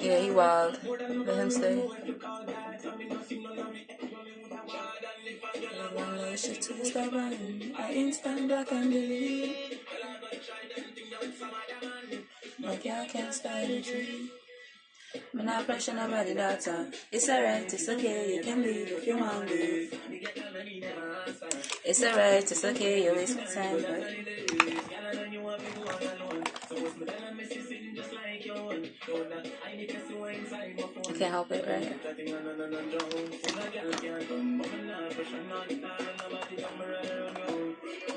Yeah, he wild. Let him stay. I instant I can believe. Like y'all can't start a tree. I'm not pressure nobody that time. It's alright, it's okay, you can leave if you want to leave. It's alright, it's okay, you waste my time, but you can't help it, right?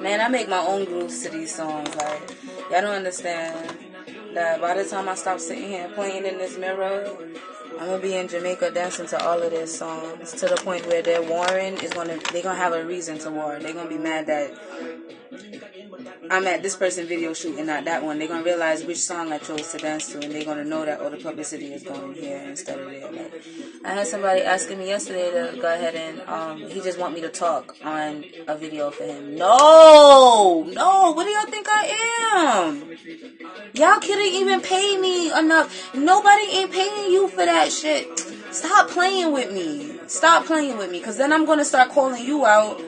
Man, I make my own grooves to these songs. Like, y'all don't understand that by the time I stop sitting here playing in this mirror, I'm gonna be in Jamaica dancing to all of their songs to the point where their warring is they're gonna have a reason to war. They're gonna be mad that I'm at this person video shooting, not that one. They're gonna realize which song I chose to dance to, and they're gonna know that all the publicity is going here instead of there. Like, I had somebody asking me yesterday to go ahead and he just want me to talk on a video for him. No, what do y'all think I am? Y'all couldn't even pay me enough. Nobody ain't paying you for that shit. Stop playing with me. Because then I'm gonna start calling you out.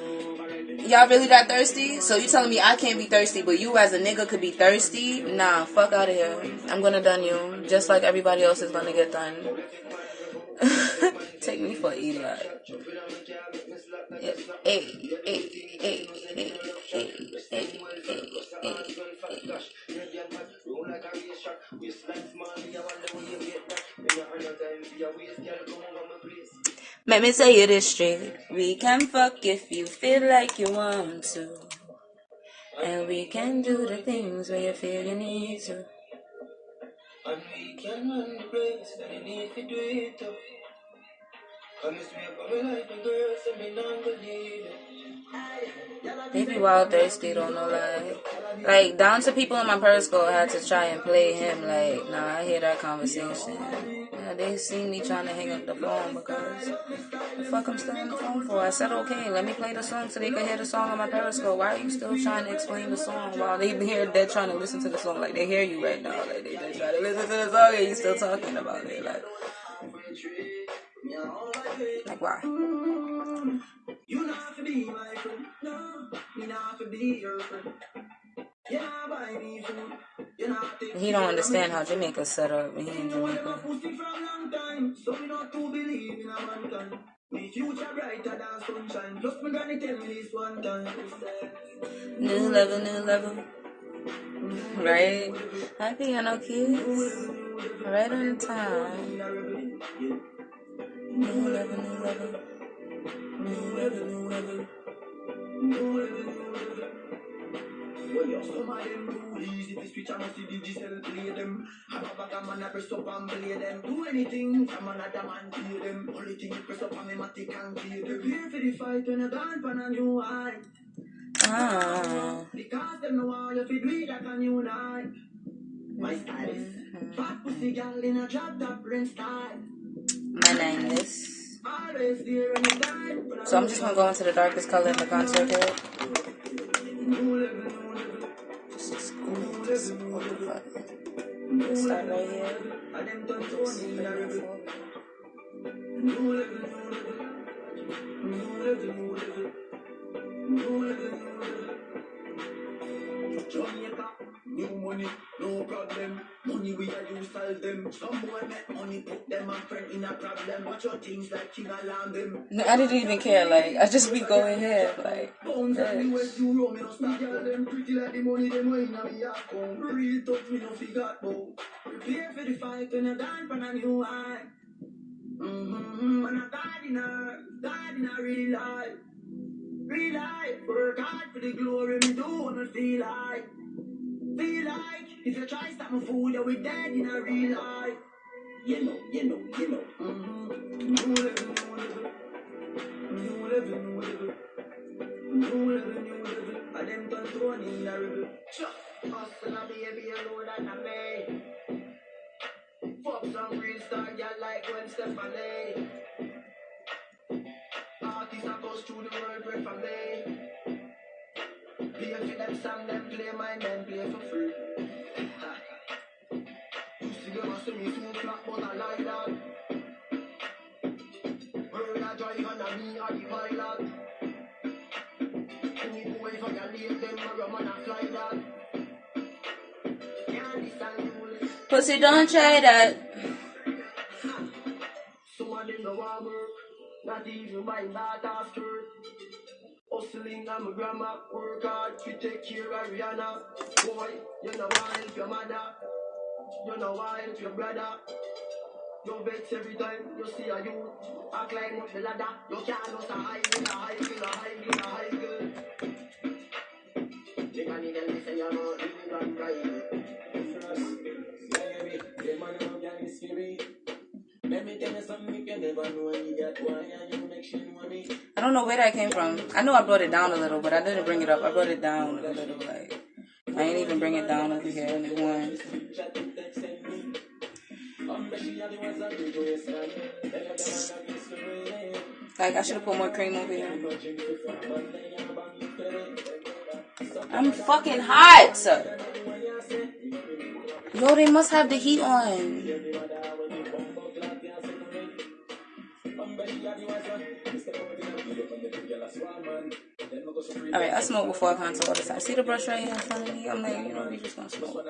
Y'all really that thirsty? So you telling me I can't be thirsty, but you as a nigga could be thirsty? Nah, fuck out of here. I'm gonna done you, just like everybody else is gonna get done. Take me for an idiot. Let me say it this straight. We can fuck if you feel like you want to. And we can do the things where you feel you need to. And we can run the place that you need to do it up. They be wild thirsty, don't know, like down to people in my Periscope had to try and play him, like, nah, I hear that conversation. Yeah, they see me trying to hang up the phone because the fuck I'm still on the phone for. I said, okay, let me play the song so they can hear the song on my Periscope. Why are you still trying to explain the song while they here, they're trying to listen to the song? Like, they hear you right now, like, they just try to listen to the song and you still talking about it, like why? You not to be my friend, no, me not to be your friend. He don't understand how Jamaica's set up when he in Jamaica. New level. Right? I piano kids. Right on time. New level, new level. New level, new level. Well, you're some of them too easy to switch. I must see digital play them. Have a back a man, I press up and play them. Do anything from another man, play them. Only thing you press up and me matic and play them. Prepare for the fight when you're gone for a new high. Because them know how you feel do it like a new night. My style is fat pussy girl in a drop top ring style. My name is. So I'm just gonna go into the darkest color in the concert here. Let's start right here. Jamaica, new money, no problem. Money we are use solve them. Some boy make money, put them and friend in a problem. Watch your things like King Alarm them. I didn't even care, like, I just be going here, like. Bones everywhere you roam, you know, start them pretty like the money, them way in a me account. Real tough, me no figure out. Prepare for the fight when you're done for a new high. And I died in a real life. Real life, work hard for the glory, me do wanna feel like if you try stop my fool, you'll be dead in a real life. You know. New level. I them done thrown in a rebel. Hustle a baby alone and a maid. Fuck some real star, y'all like Gwen Stefani. Artists that goes through the world, break for me. Play for them song, them play mine, them play for free. You see them as me so flat, but I like that. Bird a drive and a me a the pilot. Any boy for your leave them, a rum and a fly that. Yeah, this and you. Pussy, don't try that. Some of them no want work. Not even my daughter's skirt. Hustling and my grandma work hard to take care of Rihanna. Boy, you know why help your mother. You know why help your brother. You vex every time you see a youth. I climb up the ladder. You can't lose a high girl. They can even listen, you're not really run right. Let me tell you something you can never know when you get why you make shit money. I don't know where that came from. I know I brought it down a little, but I didn't bring it up. I brought it down a little, like I ain't even bring it down over here anymore. Like I should have put more cream over here. I'm fucking hot. Yo, they must have the heat on. Alright, I smoke before I contour all the time. See the brush right here in front of me? I'm like, you know, we just gonna smoke.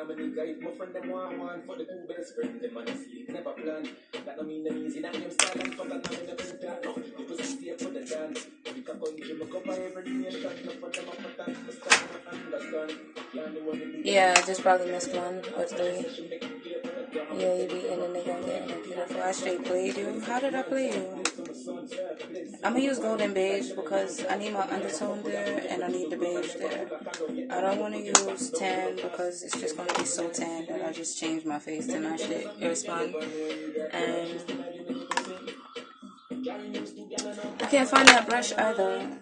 Yeah, I just probably missed one or three. Yeah, you be in a nigga and getting beautiful. I straight played you. How did I play you? I'm gonna use golden beige because I need my undertone there and I need the beige there. I don't want to use tan because it's just gonna be so tan that I just change my face to my shit. Irrespond. And I can't find that brush either.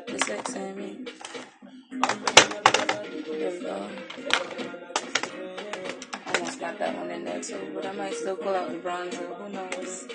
The sex and me. There we go. Almost got that one in there too, but I might still pull out the bronzer. Who knows?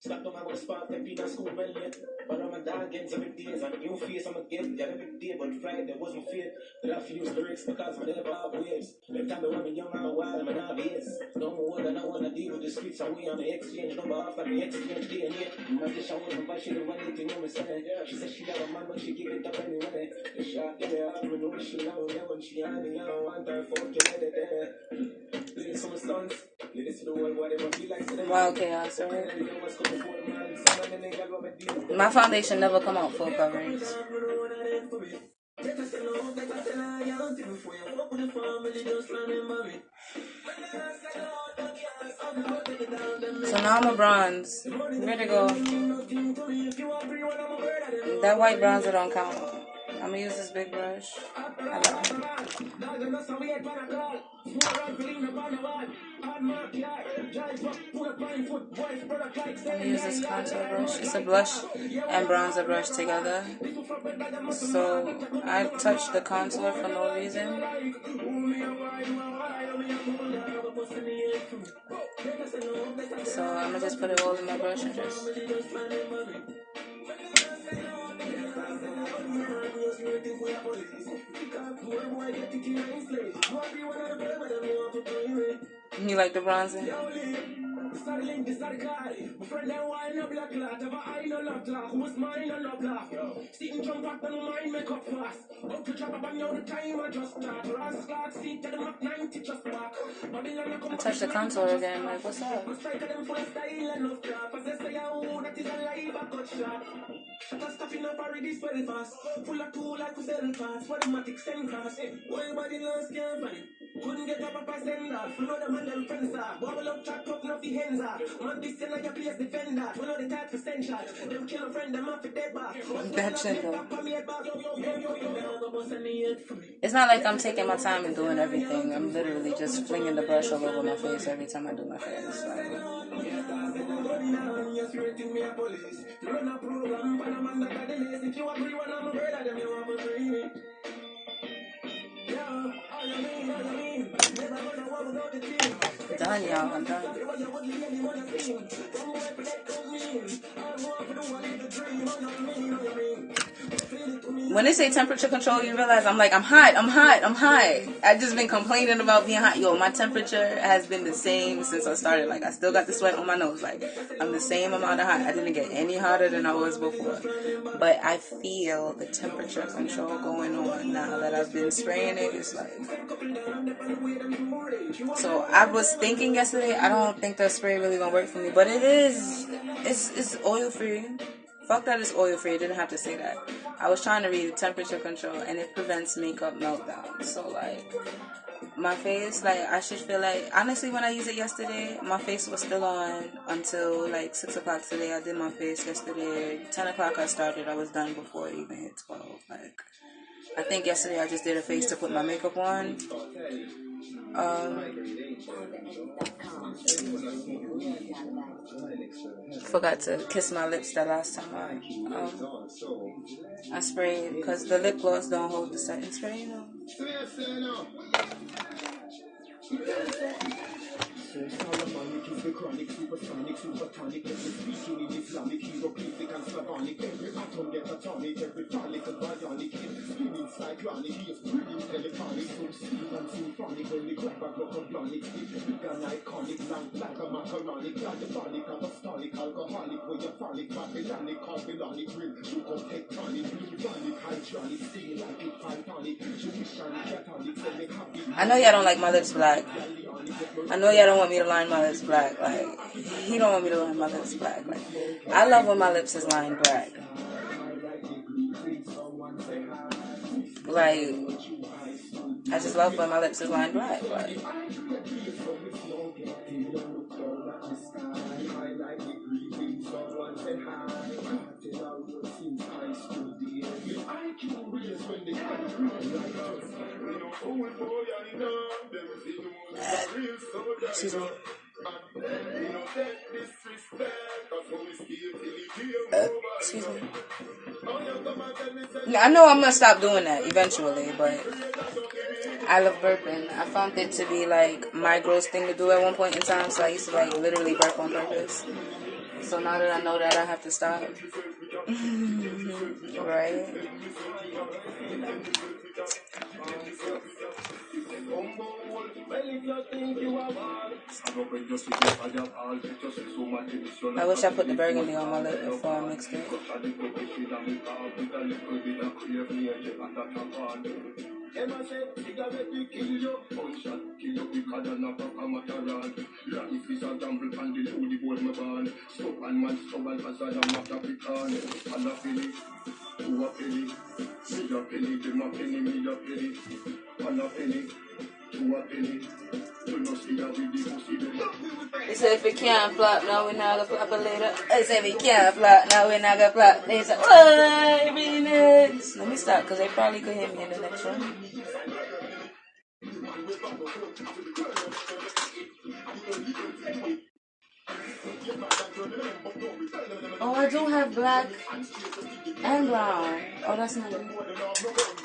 Stop talking about spark, them being at school well yet. But I'm a dog ends every day, and a new face I'm a get. Yeah, every day, but Friday wasn't fit. That I fuse lyrics because I never have waves. Every time when I'm young, I'm wild, I'm an obvious. No more than I wanna deal with the streets away on the exchange number after the exchange day and yet. My dish, I wasn't but she didn't want anything on me saying. She said she got a man, but she give it up anyway. The shot, yeah, I don't know she love me when she on me. I don't want her fuck you let it there. Ladies from the sons, ladies to the world, whatever feel like to them. Wow, chaos, alright. My foundation never come out full coverage. So now I'm a bronze. Where'd it go? That white bronzer don't count. I'm gonna use this big brush. I'm gonna use this contour brush. It's a blush and bronzer brush together. So I touched the contour for no reason. So I'm gonna just put it all in my brush and just. You like the bronzing? I touched the contour again, like, what's up? Couldn't get up a sender. Follow the man them friends are. Bubble up, chat up, no fi hands are. Man, this in your place defender. Follow the type essential. Them kill a friend, them off for dead back. That's it though. It's not like I'm taking my time and doing everything. I'm literally just flinging the brush all over my face every time I do my face. Like, done, y'all. I'm done. When they say temperature control, you realize I'm like, I'm hot. I've just been complaining about being hot. Yo, my temperature has been the same since I started. Like, I still got the sweat on my nose. Like, I'm the same amount of hot. I didn't get any hotter than I was before. But I feel the temperature control going on now that I've been spraying it. It's like... So I was thinking yesterday, I don't think that spray really gonna work for me. But it is. It's oil free. Fuck that it's oil free. It didn't have to say that. I was trying to read temperature control and it prevents makeup meltdown. So like my face, like I should feel like, honestly when I used it yesterday, my face was still on until like 6 o'clock today. I did my face yesterday. 10 o'clock I started. I was done before it even hit 12. Like I think yesterday I just did a face to put my makeup on. Forgot to kiss my lips the last time I sprayed, because the lip gloss don't hold the setting spray, you know. The chronic, supersonic, supertonic, every speaking in Islamic, hieroglyphic and Slavonic, every atom get atomic, every phallic and bionic, spinning cyclonic, he is brilliant telephonic, so steam and symphonic, only grab a block of blonic, big and iconic, lang like a macaronic, diabolic, apostolic, alcoholic, where you're phonic, Babylonic, Babylonic, ring, shook up tectonic, blue vonic, hydraulic, singing like it, pythonic, Jewishanic, catholic, send me happy. I know y'all don't like my lips black. I know y'all don't want me to line my lips black. Like, he don't want me to line my lips black. Like, I love when my lips is lined black. Like, I just love when my lips is lined black. Like, excuse me. Excuse me. I know I'm gonna stop doing that eventually, but I love burping. I found it to be like my gross thing to do at one point in time, so I used to like literally burp on purpose. So now that I know that, I have to stop. Right? I wish I put the burgundy on my lip before I mixed it. They said if it can't flop, now we're not gonna flop it later. They said if it can't flop, now we're not gonna flop. They said, what? Remix. Let me stop, because they probably could hear me in the next one. Oh, I do have black and brown. Oh, that's not it.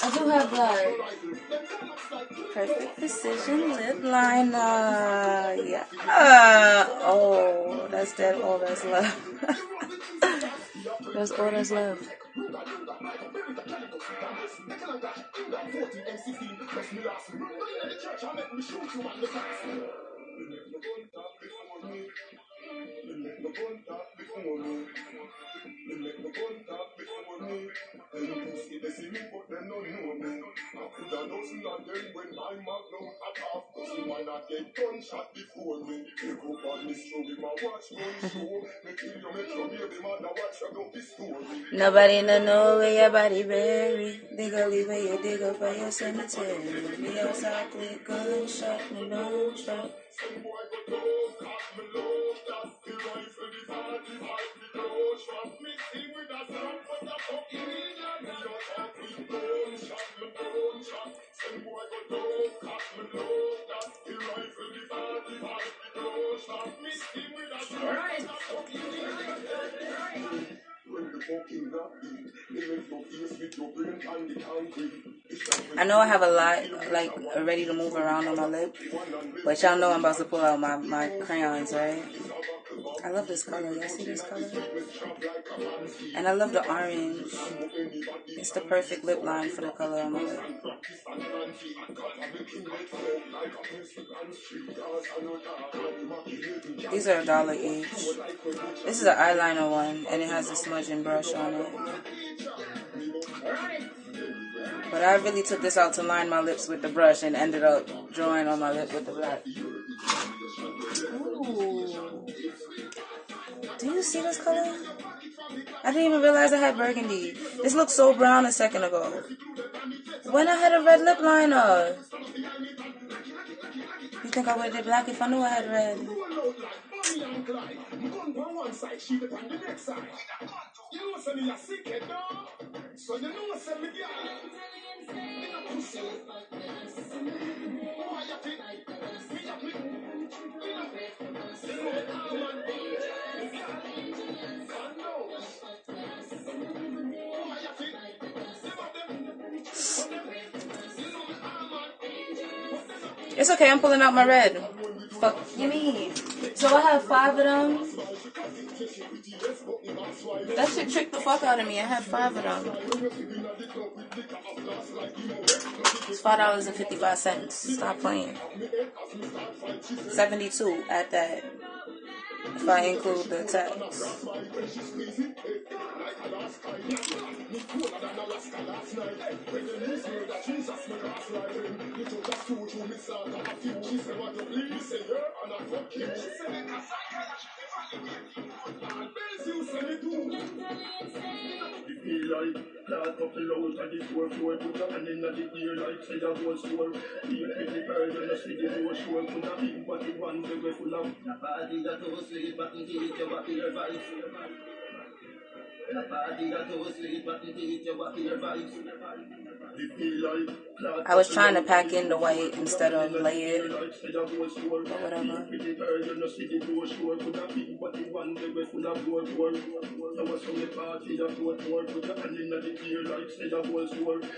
I do have black. Perfect Precision Lip Liner. Yeah. Oh, that's that. All that's love. That's all that's love. Nobody no know where your body buried. They go leave where you dig up for your cemetery. Me outside quick gunshot, no long shot. I know I have a lot like ready to move around on my lip, but y'all know I'm about to pull out my crayons, right? I love this color. Y'all see this color? And I love the orange. It's the perfect lip line for the color on my lip. These are $1 each. This is an eyeliner one, and it has a smudging brush on it. But I really took this out to line my lips with the brush and ended up drawing on my lip with the black. Ooh. Do you see this color? I didn't even realize I had burgundy. This looked so brown a second ago. When I had a red lip liner. You think I would have did black if I knew I had red? It's okay, I'm pulling out my red. Fuck you mean? So I have 5 of them. That shit tricked the fuck out of me. I had 5 of them. It's $5.55. Stop playing. 72 at that. If I include the tax. I was trying to pack in the white instead of lay it, but whatever.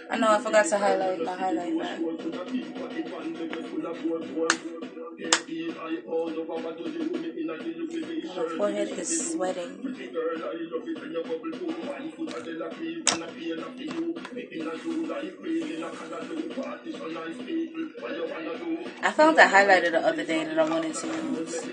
I know I forgot to highlight my highlight back. My forehead is sweating. I found the highlighter the other day that I wanted to use.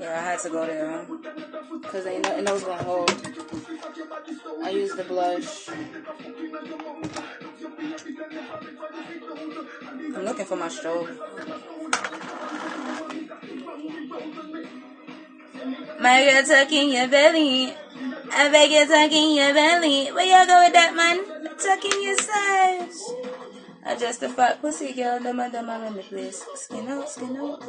Yeah, I had to go there because it was gonna hold. I used the blush. I'm looking for my strobe. My girl tucking your belly. I beg you tucking your belly. Where you go with that, man? Tucking your sides. I just a fat pussy girl, dumma run the place. Skin out, skin out.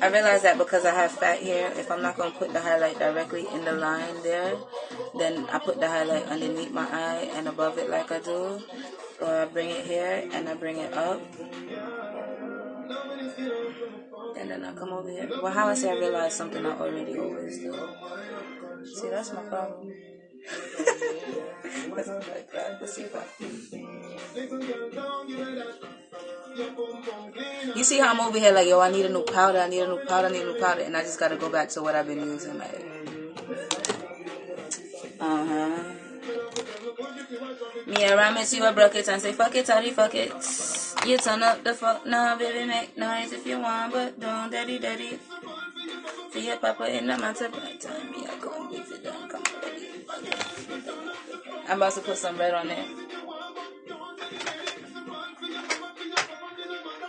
I realize that because I have fat hair, if I'm not going to put the highlight directly in the line there, then I put the highlight underneath my eye and above it like I do. Or I bring it here and I bring it up. And then I come over here. Well, how I say I realize something I already always do. See, that's my problem. Because I'm like, let's see if I... You see how I'm over here like, yo, I need a new powder, and I just gotta go back to what I've been using, like. Me around me, see what broke it and say, fuck it, Toddy, fuck it. You turn up the fuck now, baby, make noise if you want, but don't daddy. See your papa in the matter, by time me, I go and leave it down, come ready. I'm about to put some red on it.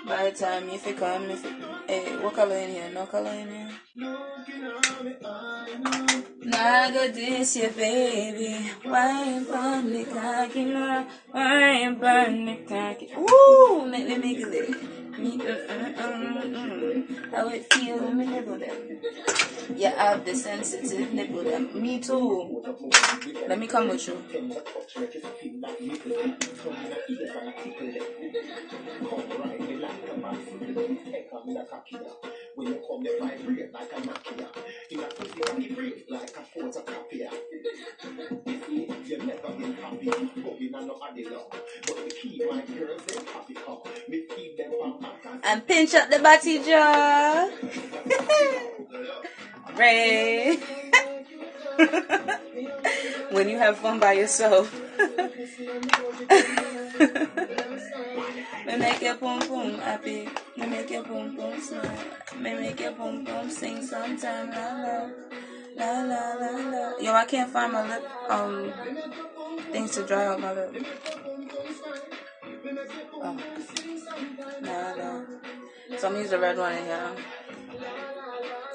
By the time if you come, hey, what color in here? No color in here? Nah, go this your baby. Wine pon the cocky, wine pon the cocky. Ooh, make me make it. How it feel when me nibble them. You have the sensitive nibble them. Me too. Let me come with you. And pinch up the body jaw. Ray. When you have fun by yourself. Me make your pum pum happy. Me make your pum pum smile. Me make your pum pum sing sometime. La la la la. Yo, I can't find my lip things to dry out my lip. Oh. No. So I'm gonna use the red one in here.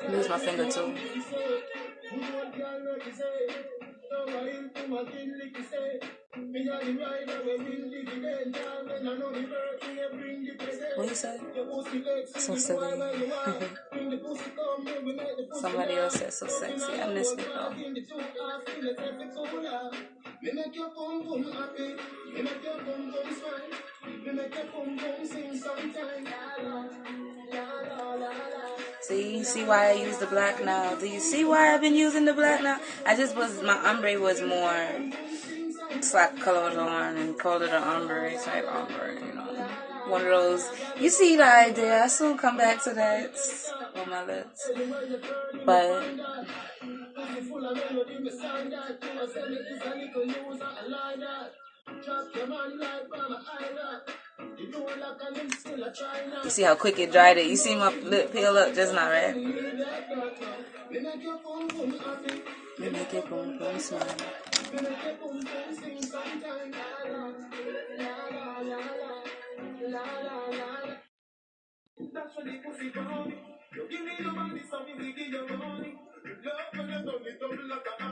I'm use my finger too. What you say? So silly. Somebody else said so sexy. I missed it though. See why I use the black now? Do you see why I've been using the black now? My ombre was more slack colored on and called it an ombre type ombre, you know. One of those. You see the idea. I soon come back to that on my lips. But You see how quick it dried it? You see my lip peel up just now, right? Me make it boom boom smile.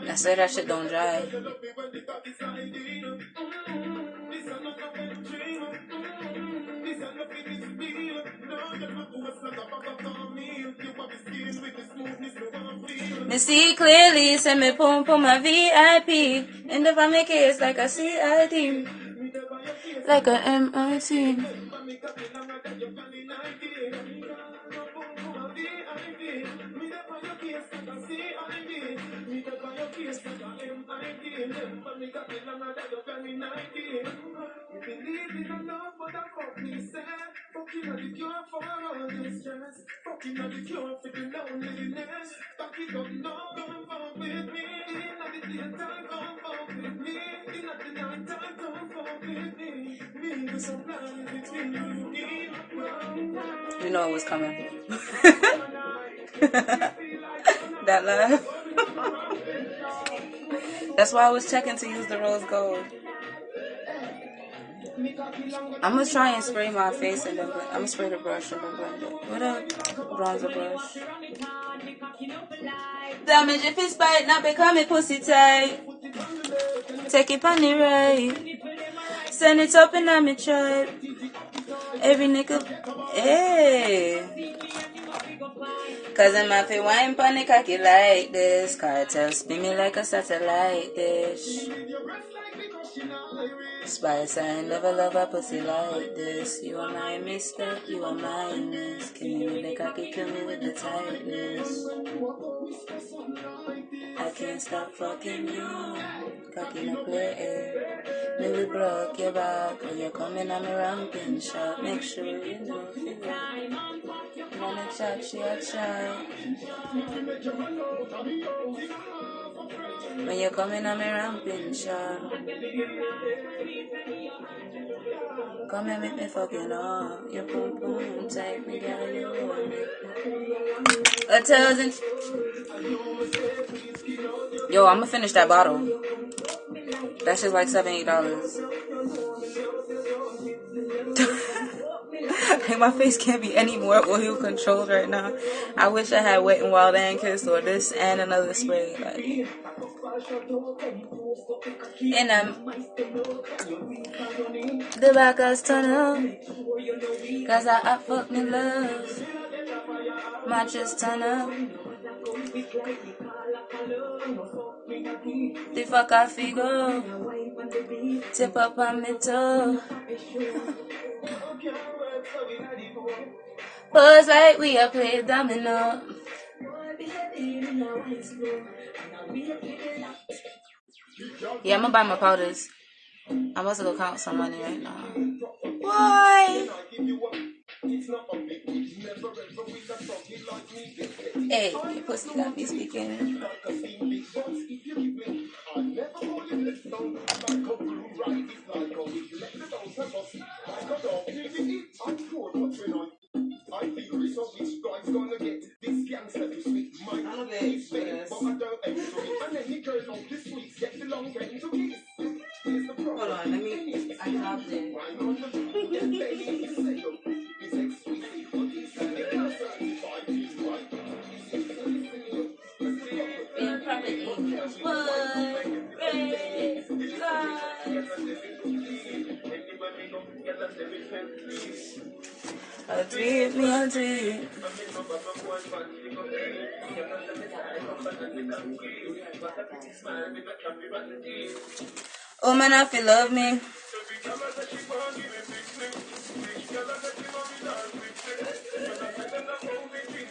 I swear that shit don't dry. Me see clearly, say me pum pum my VIP. And if I make it, it's like a CID. Like a MIT. You know it was coming. That laugh. That's why I was checking to use the rose gold. I'm gonna try and spray my face and then I'm gonna spray the brush and then blend it. What up? Bronzer brush. Damage if it's bite, not become it pussy tight. Take it on the right. Send it up and I'm a tribe. Every nigga, hey. Cause I'm happy wine pon the cocky like this. Cartel spin me like a satellite dish. Spice, I never love a pussy like this. You are my mister, you are my miss. Kill me with the cocky, kill me with the tightness. I can't stop fucking you. Cocky no play. Maybe block your back when you're coming on a ramping shot. Make sure you know if you wanna chat, she a chat. When you're coming on a ramping shot. Come and make me fucking up. Your boom boom, take me down, you want me. 1,000. Yo, I'm gonna finish that bottle. That shit's like $7-8. Like my face can't be any more oil controlled right now. I wish I had Wet n Wild and Kiss or this and another spray. Like, and the back us turn up. Cause I fuck me love. My chest turn up. The fuck I figure. Tip up on me toe. Pose like we are playing domino. Yeah, I'm gonna buy my powders. I'm about to go count some money right now. Why? Hey, your pussy got me speaking. Hold on, let me. I hopped in. I'll tweet me, I'll tweet. Oh man, if you love me.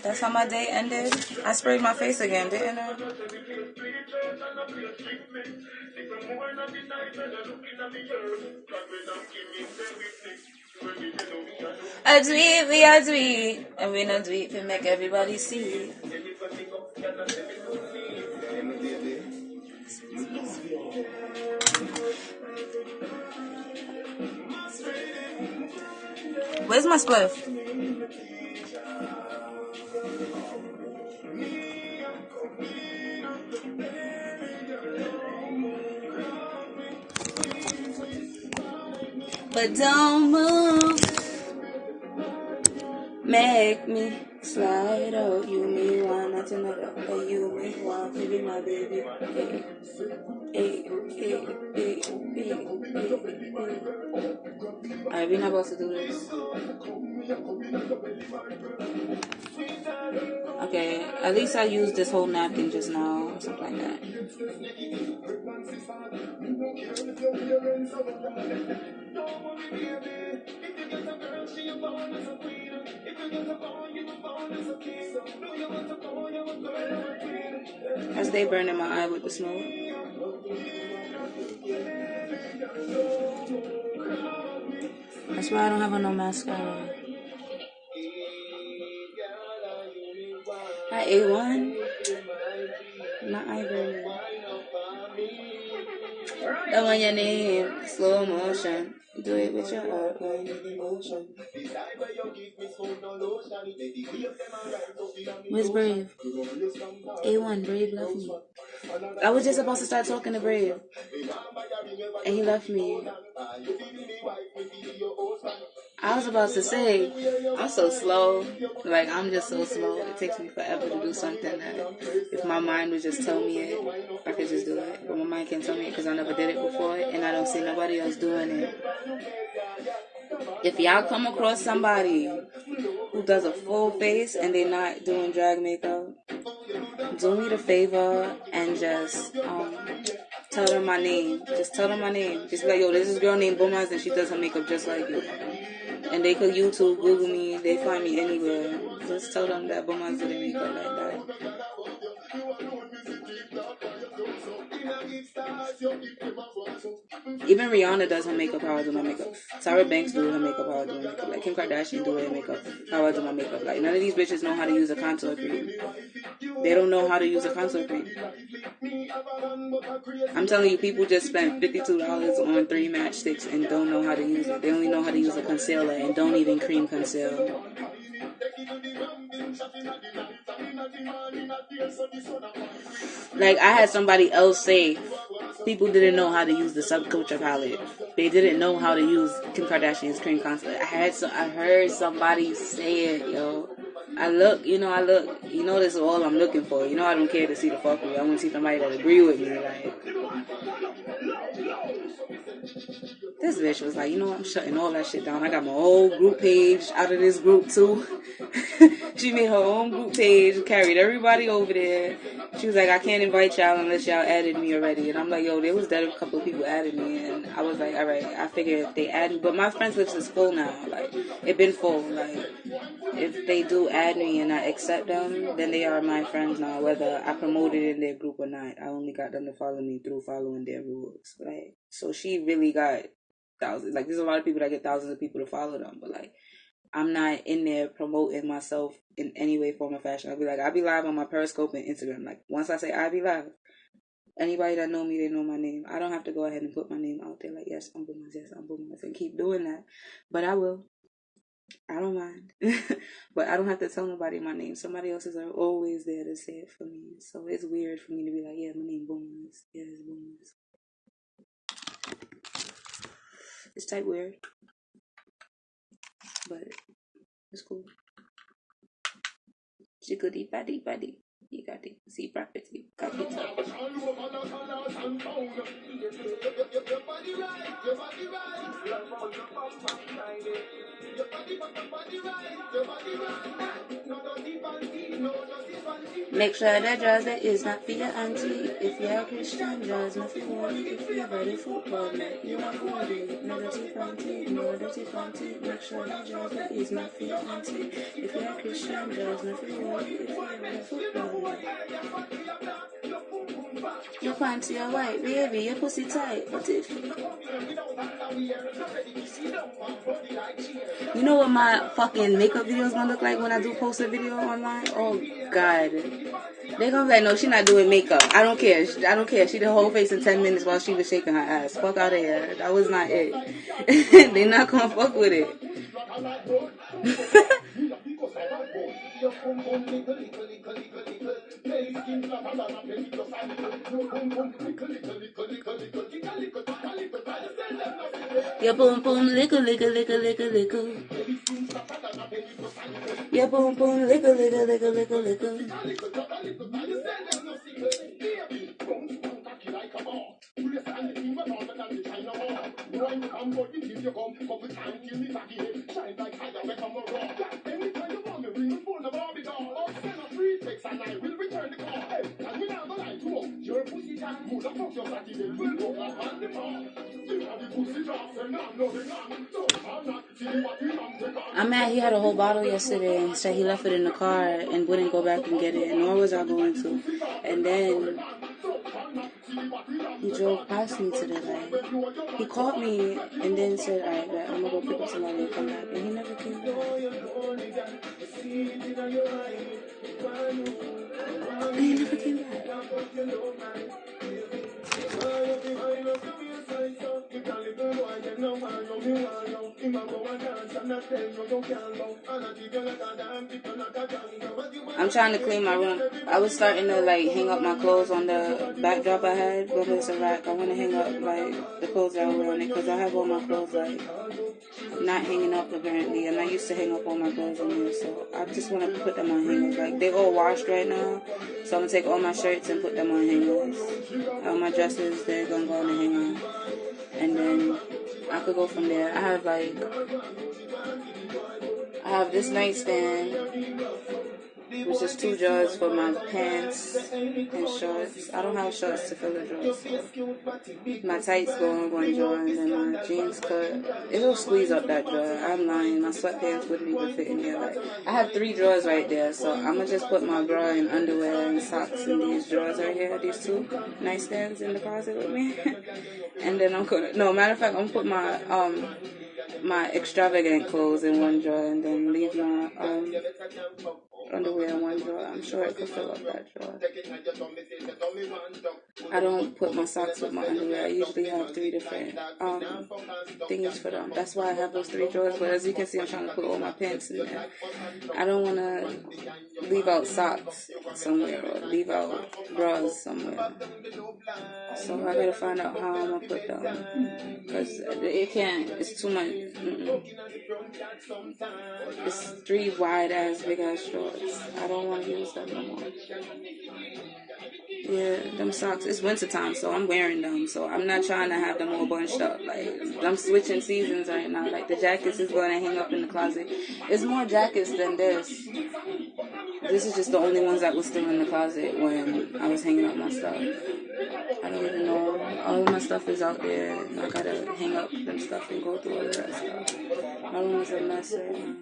That's how my day ended. I sprayed my face again, didn't I? I do it, we are do it. And we not do it to make everybody see. Where's my spliff? But don't move. Make me slide out. You me one, not another. But you me one, baby, my baby. Alright, we're not about to do this. Okay, at least I used this whole napkin just now, or something like that. As they burning my eye with the smoke. That's why I don't have on no mascara. I ate one. My eye burning. That one your name, slow motion. Do it with your heart when in motion. Where's Brave? A1, Brave left me. I was just about to start talking to Brave, and he left me. I was about to say, I'm so slow. Like, I'm just so slow. It takes me forever to do something that if my mind would just tell me it, I could just do it. But my mind can't tell me it because I never did it before, and I don't see nobody else doing it. If y'all come across somebody who does a full face and they're not doing drag makeup, do me the favor and just tell them my name. Just tell them my name. Just be like, yo, this is a girl named Boomaz and she does her makeup just like you. And they could YouTube, Google me, they find me anywhere. Just tell them that Boomaz did makeup like that. Even Rihanna does her makeup how I do my makeup. Tyra Banks do her makeup how I do my makeup. Like Kim Kardashian do her makeup how I do my makeup. Like none of these bitches know how to use a contour cream. They don't know how to use a contour cream. I'm telling you, people just spend $52 on 3 matchsticks and don't know how to use it. They only know how to use a concealer and don't even cream conceal. Like I had somebody else say people didn't know how to use the Subculture palette. They didn't know how to use Kim Kardashian's cream concealer. I heard somebody say it, yo. I look, this is all I'm looking for. You know, I don't care to see the fuckery. I want to see somebody that agree with me. Like, this bitch was like, you know what, I'm shutting all that shit down. I got my whole group page out of this group too. She made her own group page, carried everybody over there. She was like, I can't invite y'all unless y'all added me already. And I'm like, yo, there was that a couple of people added me. And I was like, all right, I figured if they add me. But my friends list is full now. Like, it been full. Like, if they do add me and I accept them, then they are my friends now, whether I promoted in their group or not. I only got them to follow me through following their rules. Like, so she really got thousands. Like, there's a lot of people that get thousands of people to follow them. But, like, I'm not in there promoting myself in any way, form, or fashion. I'll be live on my Periscope and Instagram. Like, once I say I be live, anybody that know me, they know my name. I don't have to go ahead and put my name out there. Like, yes, I'm Boomaz, and keep doing that. But I will. I don't mind. But I don't have to tell nobody my name. Somebody else is always there to say it for me. So it's weird for me to be like, yeah, my name Boomaz. Yeah, it's Boomaz. It's type weird. But it's cool. Jiggly baddy baddy. You got it. See property. Got it. Make sure that dress is not for your auntie. If you're a Christian, dress not for you. If you're ready football, you are for it. No dirty panty, no dirty panty. Make sure that dress is not for your auntie. If you're a Christian, dress not for you. If you're ready football, your panty are white, baby, your pussy tight. But if you know what my fucking makeup videos gonna look like when I do post a video online? Oh God, they gonna be like, no, she not doing makeup. I don't care. She did her whole face in 10 minutes while she was shaking her ass. Fuck out of here. That was not it. They not gonna fuck with it. Your boom boom lickle lickle lickle lickle lickle. Your boom boom lickle lickle lickle lickle lickle. I'm mad he had a whole bottle yesterday and said he left it in the car and wouldn't go back and get it, nor was I going to. And then he drove past me today. Like, he called me and then said, alright, I'm gonna go pick up somebody and come back. And he never came back. And he never came back. I'm trying to clean my room. I was starting to like hang up my clothes on the backdrop I had, but it's a rack. I want to hang up like the clothes that I wear on it because I have all my clothes like not hanging up apparently, and I used to hang up all my clothes on there, so I just want to put them on hangers. Like they all washed right now, so I'm gonna take all my shirts and put them on hangers. All my dresses, they're gonna go on the hanger, and then I could go from there. I have this nightstand, which is 2 drawers for my pants and shorts. I don't have shorts to fill the drawers, so my tights go in one drawer, and then my jeans cut. It'll squeeze up that drawer. I'm lying. My sweatpants wouldn't even fit in there. Like, I have 3 drawers right there, so I'm gonna just put my bra and underwear and socks in these drawers right here. These 2 nightstands in the closet with me, and then I'm gonna. No, matter of fact, I'm gonna put my extravagant clothes in one drawer and then leave my underwear in one drawer. I'm sure it could fill up that drawer. I don't put my socks with my underwear. I usually have 3 different things for them. That's why I have those 3 drawers. But as you can see, I'm trying to put all my pants in there. I don't want to leave out socks somewhere or leave out bras somewhere. So I gotta find out how I'm gonna put them, because it can't. It's too much. It's 3 wide ass big ass shorts. I don't want to use them no more. Yeah, them socks. It's wintertime, so I'm wearing them. So I'm not trying to have them all bunched up. Like, I'm switching seasons right now. Like, the jackets is going to hang up in the closet. It's more jackets than this. This is just the only ones that was still in the closet when I was hanging up my stuff. I don't even know. All of my stuff is out there, and I gotta hang up them stuff and go through all of that stuff. My room is a mess right now.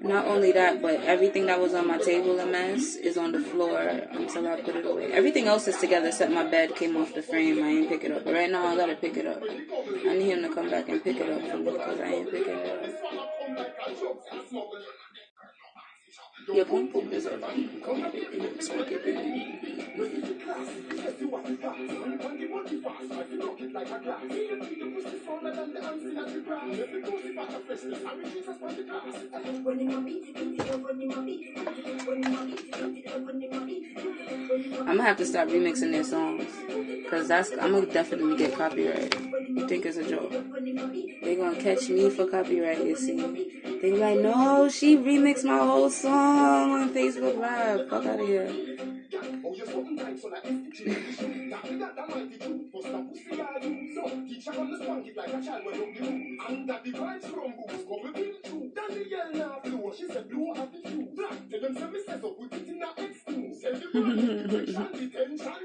Not only that, but everything that was on my table a mess is on the floor until I put it away. Everything else is together except my bed came off the frame. I ain't pick it up. But right now I gotta pick it up. I need him to come back and pick it up for me because I ain't picking it up. Your pum pum is a I'm gonna have to stop remixing their songs, because I'm gonna definitely get copyright. You think it's a joke? They're gonna catch me for copyright, you see. They be like, no, she remixed my whole song on Facebook Live. Fuck out of here.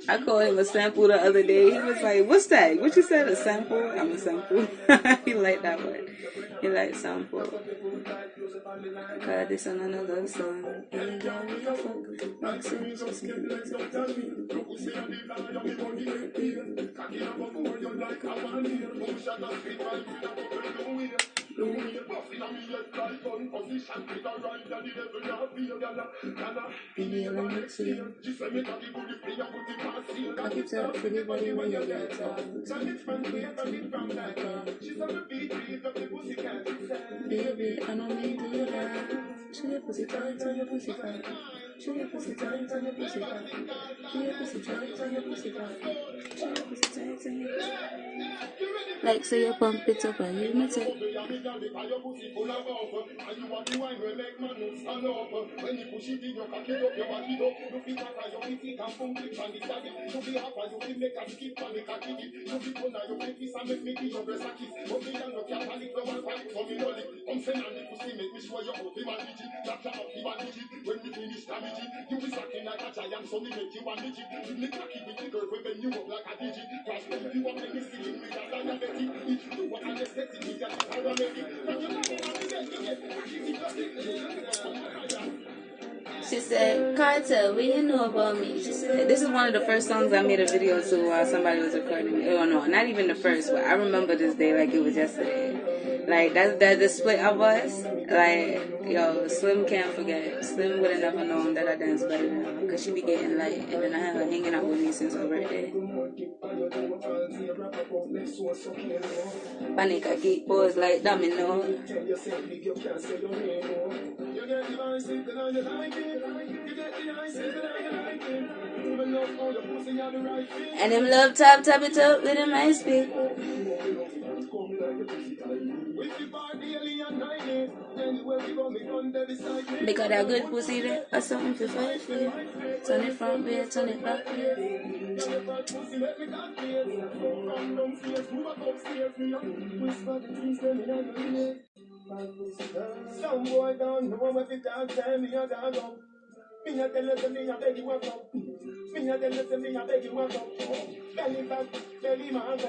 I called him a sample the other day. He was like, what's that? What you said, a sample? I'm a sample. He liked that word. He liked sample. God, this another song. Cock it up for the body when you get up. Baby, I don't mean to do that. Show your pussy tight on your pussy fat. Show your pussy tight on your pussy fat. Show your pussy tight on your pussy fat. Show your pussy tight on your pussy fat. Like so you pump it up and you mix it. She said, Carter, what you know about me? She said, this is one of the first songs I made a video to while somebody was recording me. Oh, no, not even the first, but I remember this day like it was yesterday. Like, that the split of us, like, yo, Slim can't forget. Slim would have never known that I danced better than her, because she be getting light, and then I had her hanging out with me since her birthday. Panic, I keep pose like domino. And them love tap it up with them ice pick. Because that good pussy there or something for fight for you. Turn it front way, turn it back way. Some boy don't know what the dog tell me I got up. Me a tell you me a beg you walk up. Me a tell you me a beg you walk up. Belly back, belly man up.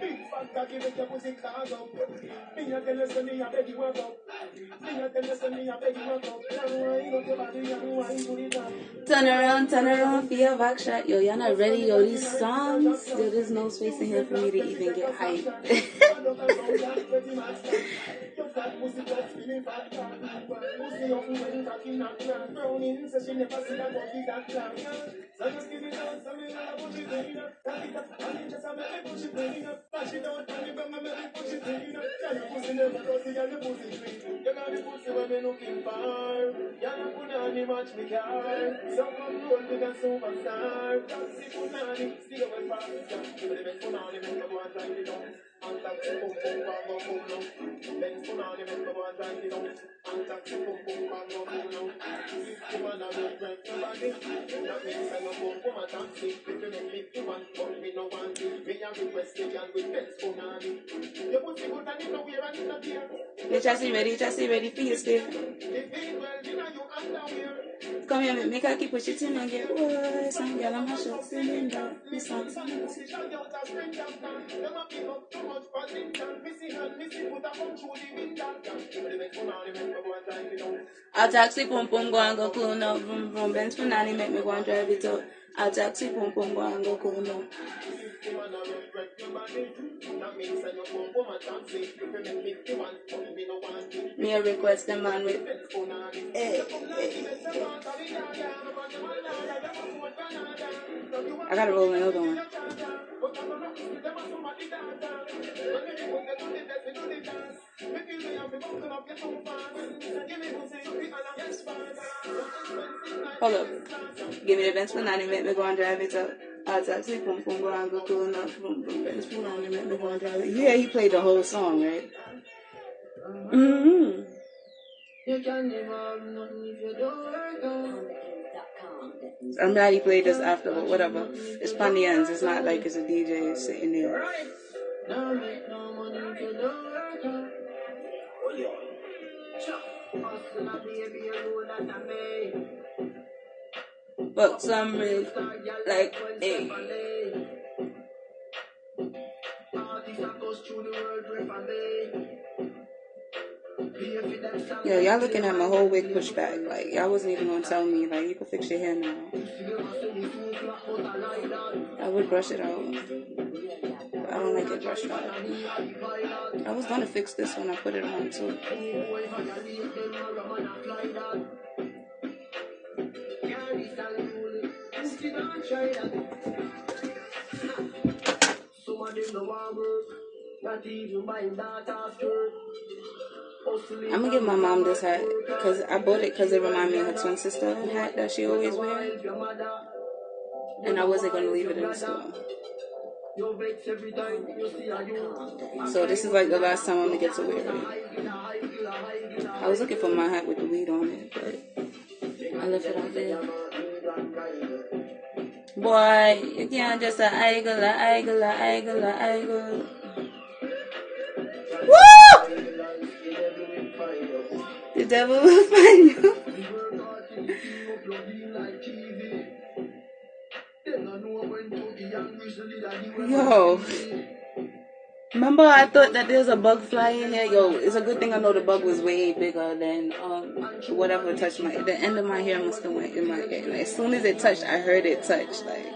Big fat cocky make your pussy clog up. Me a tell you me a beg you walk up. Me a tell you me a beg you walk up. Turn around for your back shot. Yo, y'all not ready? Yo, these songs, yo, there's no space in here for me to even get hyped. Chassis ready for you, Steve. Come here, make her keep push it in and get boy. Some girl on my shirt, singing down. This song. I'll taxi pum pum go and go cool now. Vroom vroom. Benz for nanny make me go and drive it up. I'll taxi pum pum go and go cool now. Me a request the man with hey. I gotta roll another one. Hold up. Give me the Benz for nanny, make me go and drive it up. I'll taxi pum pum go and go cool enough. Boom boom Benz for nanny, make me go and drive it. Yeah, he played the whole song, right? Mm-hmm. I'm glad he played this after, but whatever. It's Pandians. It's not like it's a DJ sitting there. But some real, like, hey. Yo, y'all looking at my whole wig pushed back. Like, y'all wasn't even gonna tell me, like, you can fix your hair now. I would brush it out. But I don't like it brushed out. I was gonna fix this when I put it on too. I'm gonna give my mom this hat because I bought it because it reminded me of her twin sister hat that she always wears, and I wasn't gonna leave it in the store. So this is like the last time I'm gonna get to wear it. I was looking for my hat with the weed on it, but I left it out there. Boy, you can't just idle. Woo! The devil will find you. Yo. Remember I thought that there's a bug flying here? Yo, it's a good thing I know the bug was way bigger than whatever touched my... The end of my hair must have went in my ear. Like, as soon as it touched, I heard it touch. Like...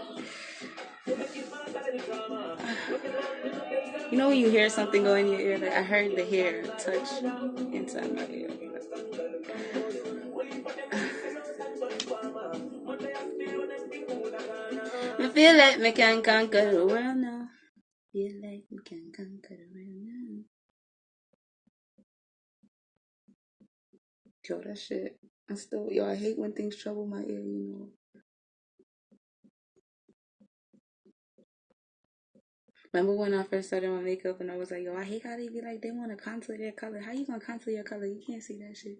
You know when you hear something go in your ear? Like, I heard the hair touch inside my ear. I feel like me can conquer the world now. Feel like me can conquer the world now. Yo, that shit. I hate when things trouble my ear, you know. Remember when I first started my makeup and I was like, yo, I hate how they be like, they want to contour their color. How you gonna contour your color? You can't see that shit.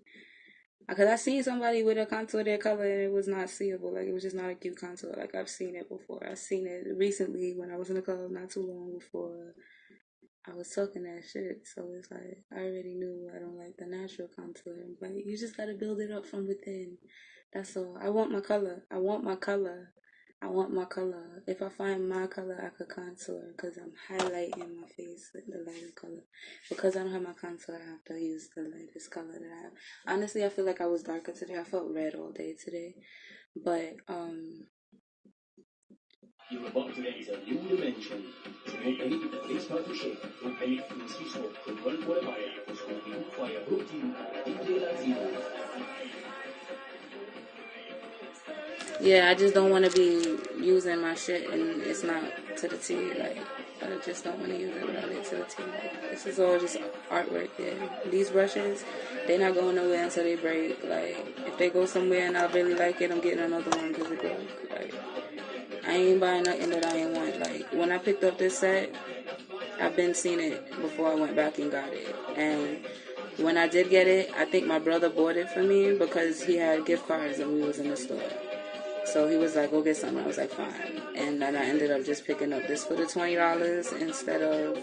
Because I seen somebody with a contour their color and it was not seeable. Like, it was just not a cute contour. Like, I've seen it before. I've seen it recently when I was in the club not too long before I was talking that shit. So it's like, I already knew I don't like the natural contour. But you just gotta build it up from within. That's all. I want my color. I want my color. I want my color. If I find my color, I could contour because I'm highlighting my face with the lighter color. Because I don't have my contour, I have to use the lightest color that I have. Honestly, I feel like I was darker today. I felt red all day today. But, You're about to enter a new dimension. Your belly, the face start to shake. Your belly feels the smoke. Could run for the fire. It's going to be hooked fire. Hooked you. DJ Latino. yeah, I just don't want to be using my shit and it's not to the T. Like, I just don't want to use it without it to the T. Like, this is all just artwork. Yeah, these brushes, they're not going nowhere until they break. Like, if they go somewhere and I really like it, I'm getting another one because it broke. Like, I ain't buying nothing that I ain't want. Like, when I picked up this set, I've been seeing it before I went back and got it. And when I did get it, I think my brother bought it for me because he had gift cards and we was in the store. So he was like, go get something. I was like, fine. And then I ended up just picking up this for the $20 instead of,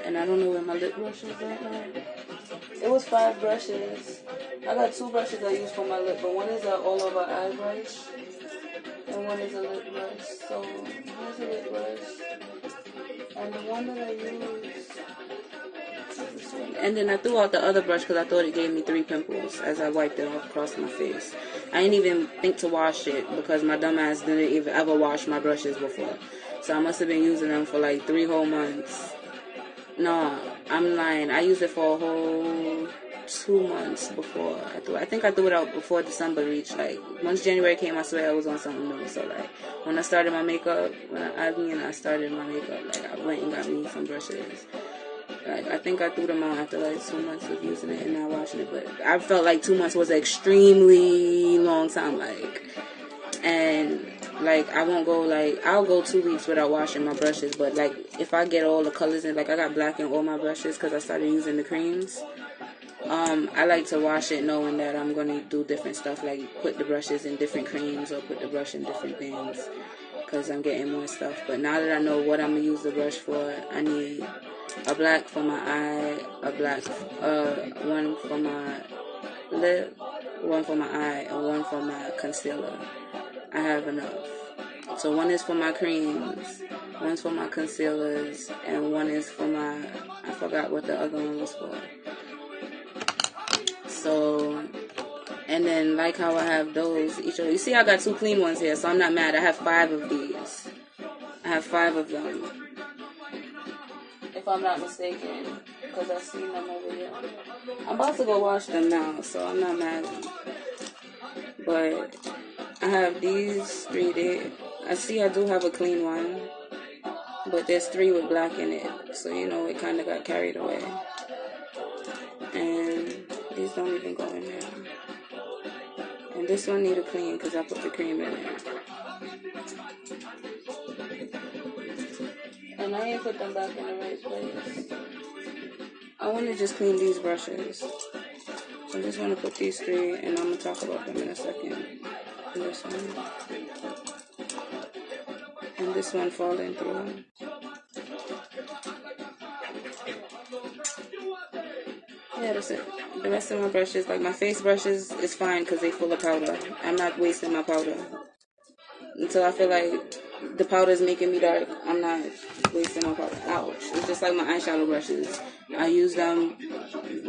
and I don't know where my lip brush is at now. It was 5 brushes. I got 2 brushes I use for my lip, but one is an all-over eye brush, and one is a lip brush. So here's a lip brush, and the one that I use. And then I threw out the other brush because I thought it gave me 3 pimples as I wiped it off across my face. I didn't even think to wash it because my dumb ass didn't even ever wash my brushes before. So I must have been using them for like 3 whole months. No, I'm lying. I used it for a whole 2 months before I threw it. I think I threw it out before December reached. Like, once January came, I swear I was on something new. So, like, when I started my makeup, I started my makeup, like, I went and got me some brushes. Like, I think I threw them out after like 2 months of using it and not washing it, but I felt like 2 months was an extremely long time, like, and like I won't go, like, I'll go 2 weeks without washing my brushes, but like if I get all the colors in, like I got black in all my brushes because I started using the creams. I like to wash it knowing that I'm going to do different stuff, like put the brushes in different creams or put the brush in different things because I'm getting more stuff. But now that I know what I'm going to use the brush for, I need a black for my eye, a black, one for my lip, one for my eye, and one for my concealer. I have enough. So one is for my creams, one's for my concealers, and one is for my, I forgot what the other one was for. So, and then like how I have those, each of you see I got 2 clean ones here, so I'm not mad. I have 5 of these. I have 5 of them, if I'm not mistaken, because I've seen them over here. I'm about to go wash them now, so I'm not mad. But I have these 3 there. I see I do have a clean one, but there's 3 with black in it, so you know it kind of got carried away. And these don't even go in there. And this one need a clean because I put the cream in it. And I ain't put them back in the right place. I want to just clean these brushes. So I just want to put these 3, and I'm going to talk about them in a second. And this one. And this one falling through. Yeah, that's it. The rest of my brushes, like my face brushes, is fine because they full of powder. I'm not wasting my powder. Until I feel like the powder is making me dark, I'm not wasting my powder. Ouch. It's just like my eyeshadow brushes. I use them,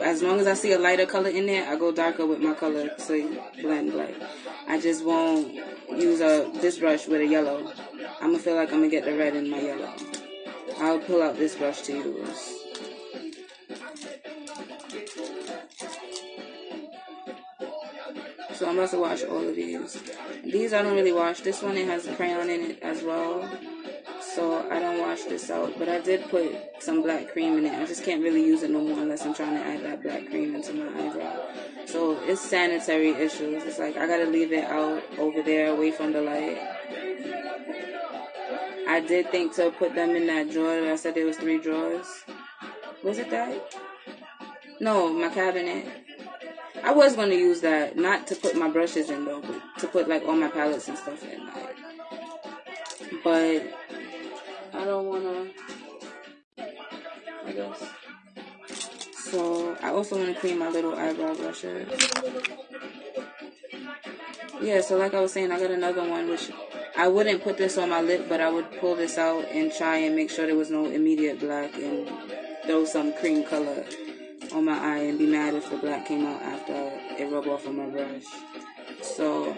as long as I see a lighter color in there, I go darker with my color to blend. Like, I just won't use this brush with a yellow. I'm going to feel like I'm going to get the red in my yellow. I'll pull out this brush to use. So I'm about to wash all of these. These I don't really wash. This one, it has crayon in it as well. So I don't wash this out. But I did put some black cream in it. I just can't really use it no more unless I'm trying to add that black cream into my eyebrow. So it's sanitary issues. It's like I got to leave it out over there away from the light. I did think to put them in that drawer. I said there was 3 drawers. Was it that? No, my cabinet. I was going to use that, not to put my brushes in though, but to put like all my palettes and stuff in. Like. But I don't want to, I guess. So I also want to clean my little eyebrow brushes. Yeah, so like I was saying, I got another one, which I wouldn't put this on my lip, but I would pull this out and try and make sure there was no immediate black and throw some cream color on my eye and be mad if the black came out after it rubbed off on my brush. So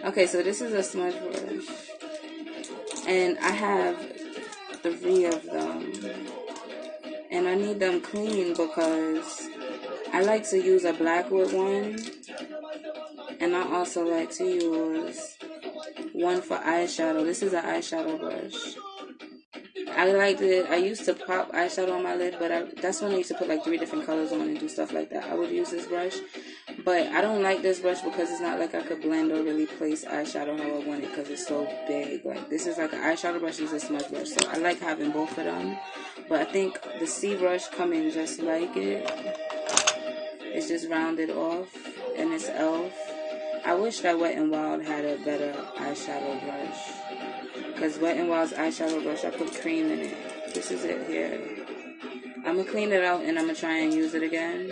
okay, so this is a smudge brush, and I have 3 of them, and I need them clean because I like to use a black wood one, and I also like to use one for eyeshadow. This is an eyeshadow brush. I used to pop eyeshadow on my lid, but that's when I used to put like 3 different colors on and do stuff like that. I would use this brush, but I don't like this brush because it's not like I could blend or really place eyeshadow how I want it because it's so big. Like, this is like an eyeshadow brush, this is a smudge brush, so I like having both of them. But I think the C brush come in just like it. It's just rounded off, and it's e.l.f. I wish that Wet n Wild had a better eyeshadow brush. Because Wet n Wild's eyeshadow brush, I put cream in it. This is it here. I'm going to clean it out and I'm going to try and use it again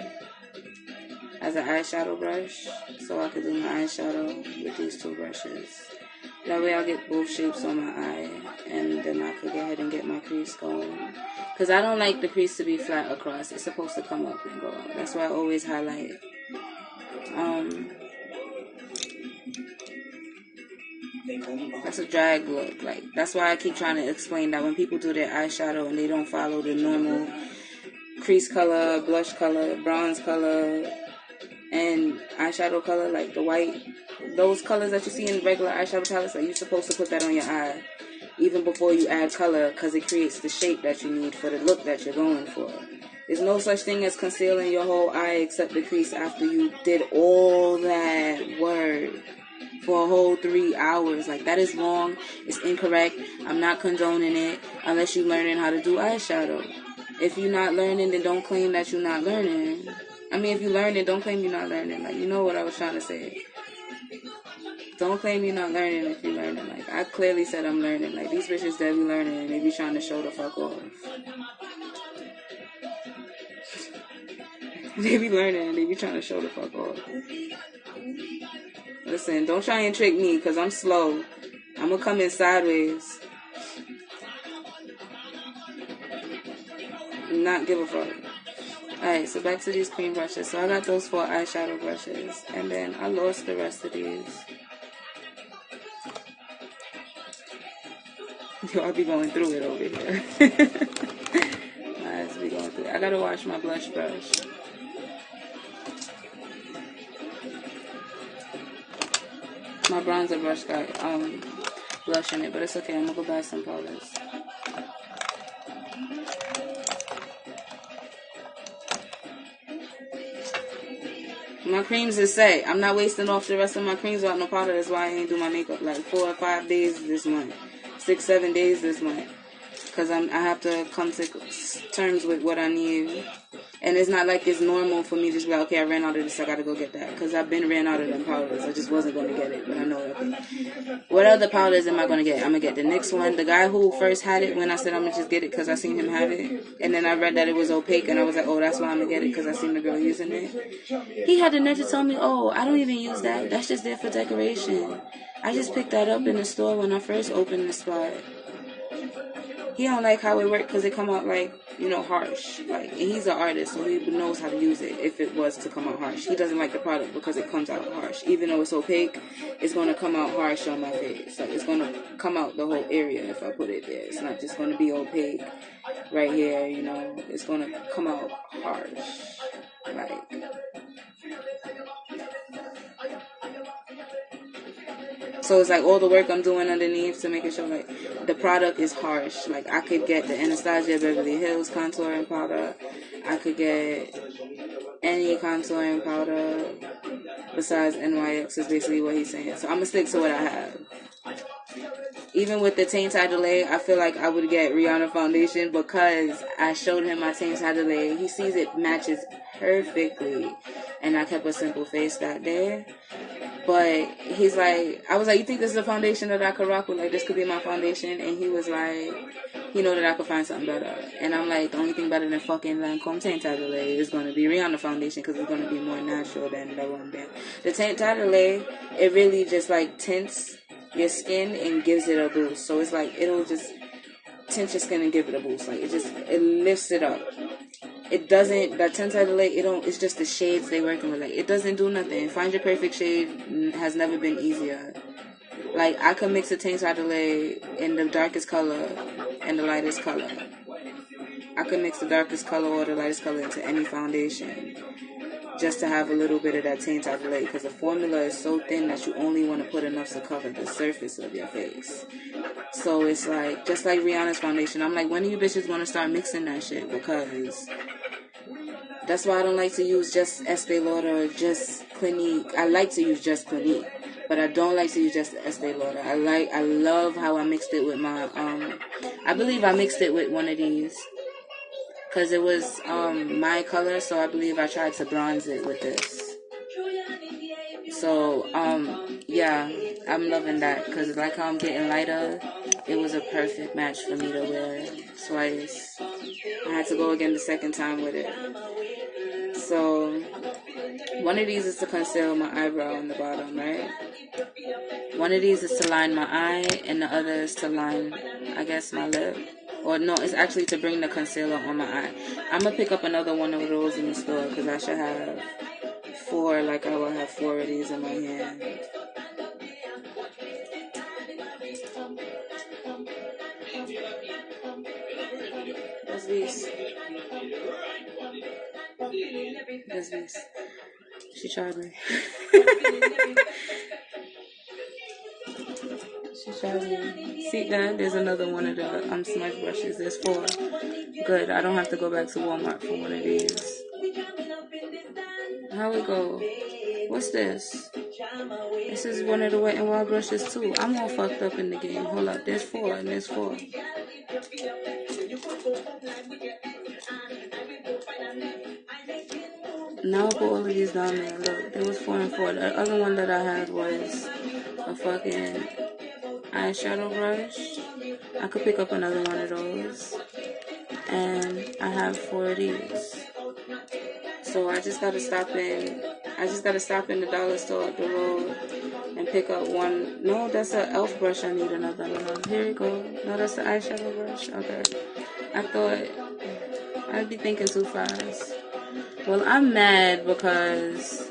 as an eyeshadow brush. So I could do my eyeshadow with these 2 brushes. That way I'll get both shapes on my eye. And then I could go ahead and get my crease going. Because I don't like the crease to be flat across. It's supposed to come up and go up. That's why I always highlight. That's a drag look. Like, that's why I keep trying to explain that when people do their eyeshadow and they don't follow the normal crease color, blush color, bronze color, and eyeshadow color, like the white, those colors that you see in regular eyeshadow palettes, like, you're supposed to put that on your eye even before you add color because it creates the shape that you need for the look that you're going for. There's no such thing as concealing your whole eye except the crease after you did all that work for a whole 3 hours. Like, that is wrong. It's incorrect. I'm not condoning it unless you're learning how to do eyeshadow. If you're not learning, then don't claim that you're not learning. I mean, if you learn it, don't claim you're not learning. Like, you know what I was trying to say. Don't claim you're not learning if you're learning. Like, I clearly said I'm learning. Like, these bitches that be learning and they be trying to show the fuck off. They be learning and they be trying to show the fuck off. Listen, don't try and trick me because I'm slow. I'm going to come in sideways. Not give a fuck. Alright, so back to these cream brushes. So I got those 4 eyeshadow brushes, and then I lost the rest of these. Yo, I'll be going through it over here. I'll be going through it. I gotta wash my blush brush. My bronzer brush got blush in it, but it's okay. I'm gonna go buy some powders. My creams is set. I'm not wasting off the rest of my creams without no powder. That's why I ain't do my makeup like 4 or 5 days this month. 6, 7 days this month. Because I have to come to terms with what I need. And it's not like it's normal for me to just be like, okay, I ran out of this, I gotta go get that. Because I've been ran out of them powders. I just wasn't going to get it, but I know it. What other powders am I going to get? I'm going to get the NYX one. The guy who first had it, when I said I'm going to just get it because I seen him have it. And then I read that it was opaque, and I was like, oh, that's why I'm going to get it, because I seen the girl using it. He had the nerve to tell me, oh, I don't even use that. That's just there for decoration. I just picked that up in the store when I first opened the spot. He don't like how it worked because it come out like, you know, harsh. Like, and he's an artist, so he knows how to use it if it was to come out harsh. He doesn't like the product because it comes out harsh. Even though it's opaque, it's going to come out harsh on my face. Like, it's going to come out the whole area if I put it there. It's not just going to be opaque right here, you know. It's going to come out harsh. Like... So it's like all the work I'm doing underneath to make it sure like the product is harsh. Like I could get the Anastasia Beverly Hills contouring powder. I could get any contouring powder besides NYX is basically what he's saying. So I'm gonna stick to what I have. Even with the Teint Idolé, I feel like I would get Rihanna foundation because I showed him my Teint Idolé. He sees it matches perfectly, and I kept a simple face that day. But he's like, I was like, you think this is a foundation that I could rock with? Like, this could be my foundation? And he was like, you know that I could find something better. And I'm like, the only thing better than fucking Lancome Teint Idolé is going to be Rihanna foundation because it's going to be more natural than the one there. The Teint Idolé, it really just like tints your skin and gives it a boost. So it's like, it'll just tint your skin and give it a boost. Like, it lifts it up. It doesn't, that Teint Idolé, it's just the shades they working with. Like, it doesn't do nothing. Find your perfect shade has never been easier. Like, I could mix a Teint Idolé in the darkest color and the lightest color. I could mix the darkest color or the lightest color into any foundation just to have a little bit of that Teint Idolé, because the formula is so thin that you only want to put enough to cover the surface of your face. So it's like, just like Rihanna's foundation, I'm like, when are you bitches going to start mixing that shit? Because that's why I don't like to use just Estee Lauder or just Clinique. I like to use just Clinique, but I don't like to use just Estee Lauder. I love how I mixed it with my, I believe I mixed it with one of these. Because it was my color, so I believe I tried to bronze it with this. So, yeah, I'm loving that. Because like how I'm getting lighter, it was a perfect match for me to wear twice. I had to go again the second time with it. So, one of these is to conceal my eyebrow on the bottom, right? One of these is to line my eye, and the other is to line, I guess, my lip. Or no, it's actually to bring the concealer on my eye. I'm going to pick up another one of those in the store because I should have 4, like I will have 4 of these in my hand. What's this? What's this? She tried me. She tried me. See that? There's another one of the smudge brushes. There's 4. Good. I don't have to go back to Walmart for one of these. How we go? What's this? This is one of the Wet n Wild brushes too. I'm all fucked up in the game. Hold up. There's 4 and there's 4. Now I'll put all of these down there. Look, there was 4 and 4. The other one that I had was a fucking eyeshadow brush. I could pick up another one of those. And I have 4 of these. So I just gotta stop in the dollar store up the road and pick up one. No, that's an e.l.f. brush. I need another one. Here you go. No, that's the eyeshadow brush. Okay. I thought I'd be thinking too fast. Well, I'm mad because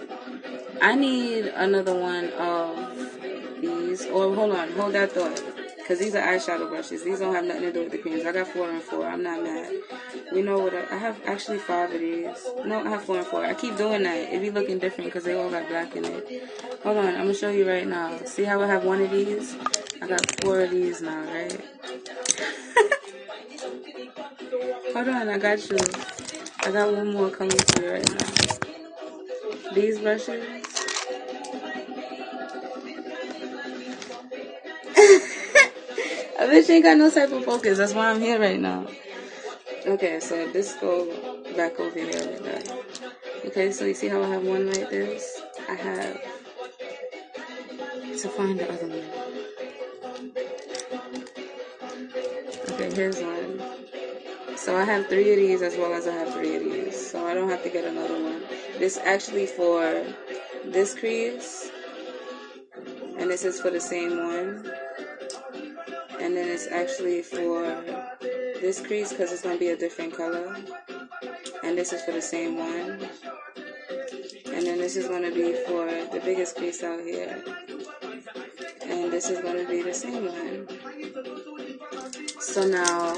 I need another one of these. Or hold on, hold that thought. Because these are eyeshadow brushes. These don't have nothing to do with the creams. I got 4 and 4. I'm not mad. You know what? I have actually 5 of these. No, I have 4 and 4. I keep doing that. It be looking different because they all got black in it. Hold on, I'm going to show you right now. See how I have 1 of these? I got 4 of these now, right? Hold on, I got you. I got 1 more coming to you right now. These brushes. I bitch ain't got no type of focus. That's why I'm here right now. Okay, so this go back over here like that. Okay, so you see how I have 1 like this? I have to find the other one. Okay, here's 1. So I have 3 of these as well as I have 3 of these. So I don't have to get another one. This actually for this crease. And this is for the same one. And then it's actually for this crease because it's going to be a different color. And this is for the same one. And then this is going to be for the biggest crease out here. And this is going to be the same one. So now,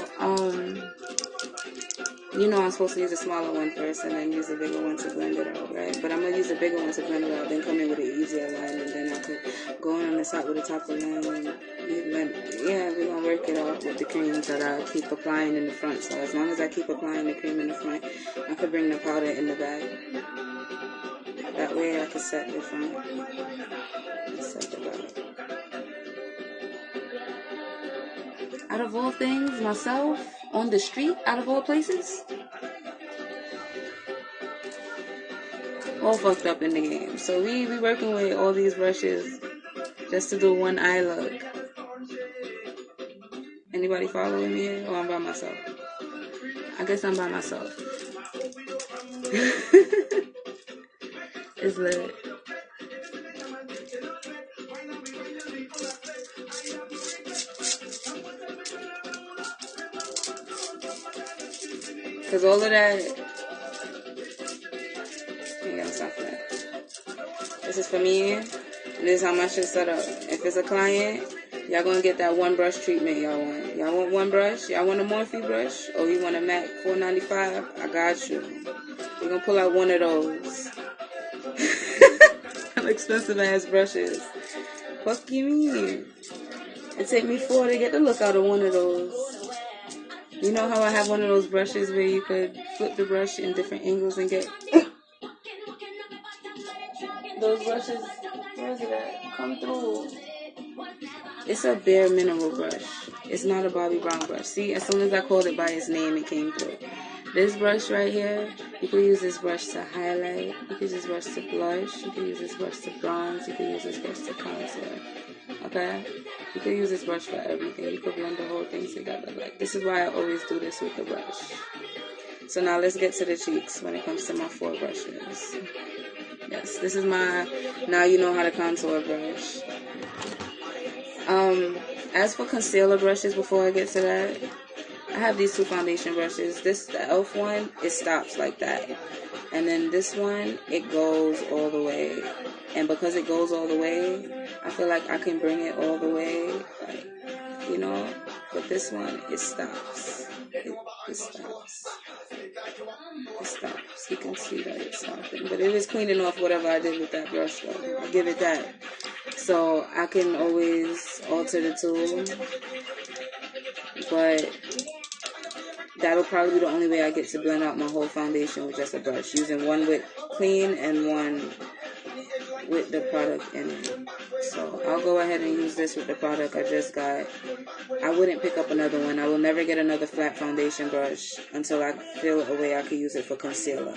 you know I'm supposed to use a smaller one first and then use the bigger one to blend it out, right? But I'm going to use the bigger one to blend it out, then come in with an easier line, and then I could go on the side with the top of the line. And yeah, we're going to work it out with the creams that I keep applying in the front. So as long as I keep applying the cream in the front, I could bring the powder in the back. That way I can set the front and set the back. Out of all things, myself, on the street, out of all places, all fucked up in the game. So we be working with all these brushes just to do one eye look. Anybody following me here? Or I'm by myself? I guess I'm by myself. It's lit. Cause all of that, you gotta stop that. This is for me, and this is how my shit set up. If it's a client, y'all gonna get that 1 brush treatment y'all want. Y'all want 1 brush? Y'all want a Morphe brush? Or you want a MAC 495? I got you. We're gonna pull out 1 of those. Expensive ass brushes. Fuck you mean? It take me 4 to get the look out of 1 of those. You know how I have 1 of those brushes where you could flip the brush in different angles and get those brushes? Where is it at? Come through. It's a bare mineral brush. It's not a Bobbi Brown brush. See, as soon as I called it by its name, it came through. This brush right here, you can use this brush to highlight. You can use this brush to blush. You can use this brush to bronze. You can use this brush to contour. Okay? You can use this brush for everything. You can blend the whole thing together. Like, this is why I always do this with the brush. So now let's get to the cheeks when it comes to my 4 brushes. Yes, this is my now you know how to contour brush. As for concealer brushes, before I get to that, I have these 2 foundation brushes. This, the e.l.f. one, it stops like that. And then this one, it goes all the way. And because it goes all the way, I feel like I can bring it all the way, like, you know. But this one, it stops. It stops. It stops. You can see that it's stopping. But it is cleaning off whatever I did with that brush, though. I give it that. So I can always alter the tool. But that'll probably be the only way I get to blend out my whole foundation with just a brush. Using 1 with clean and 1 with the product in it. So I'll go ahead and use this with the product I just got. I wouldn't pick up another one. I will never get another flat foundation brush until I feel a way I could use it for concealer.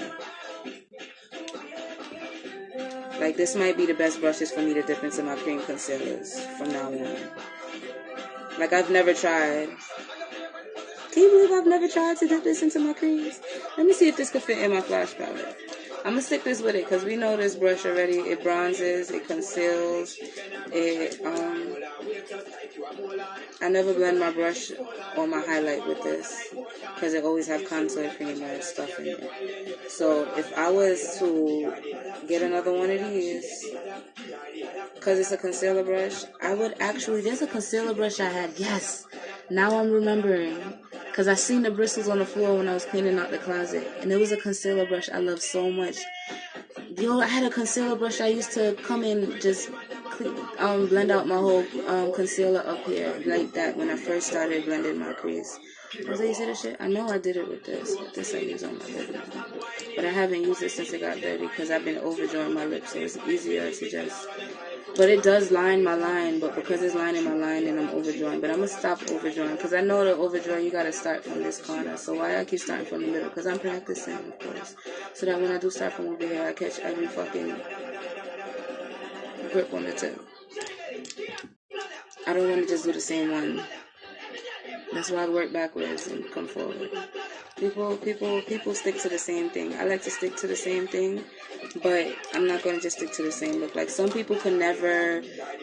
Like, this might be the best brushes for me to dip into my cream concealers from now on. Like, I've never tried. Can you believe I've never tried to dip this into my creams? Let me see if this could fit in my flash palette. I'm going to stick this with it because we know this brush already. It bronzes, it conceals, it I never blend my brush or my highlight with this because it always have contour cream and stuff in it. So if I was to get another one of these, because it's a concealer brush, I would actually, there's a concealer brush I had, yes, now I'm remembering, because I seen the bristles on the floor when I was cleaning out the closet, and it was a concealer brush I love so much. Yo, I had a concealer brush I used to come in, just blend out my whole concealer up here, like that, when I first started blending my crease. Was you see this shit? I know I did it with this. This I use on my lip now. But I haven't used it since it got dirty because I've been overdrawing my lips, so it's easier to just... But it does line my line, but because it's lining my line and I'm overdrawing. But I'm going to stop overdrawing because I know to overdraw, you got to start from this corner. So why I keep starting from the middle? Because I'm practicing, of course. So that when I do start from over here, I catch every fucking grip on the tip. I don't want to just do the same one. That's why I work backwards and come forward. People stick to the same thing. I like to stick to the same thing, but I'm not going to just stick to the same look. Like, some people can never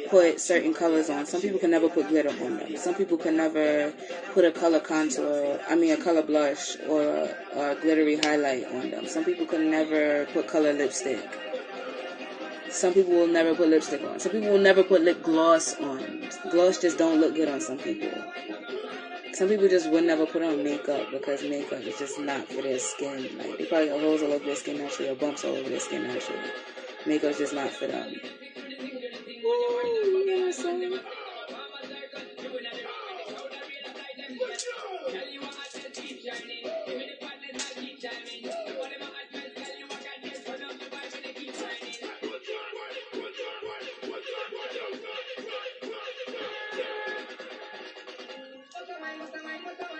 put certain colors on. Some people can never put glitter on them. Some people can never put a color contour, a color blush or a glittery highlight on them. Some people can never put color lipstick. Some people will never put lipstick on. Some people will never put lip gloss on. Gloss just don't look good on some people. Some people just would never put on makeup because makeup is just not for their skin. Like, they probably have holes all over their skin naturally or bumps all over their skin naturally. Makeup's just not for them.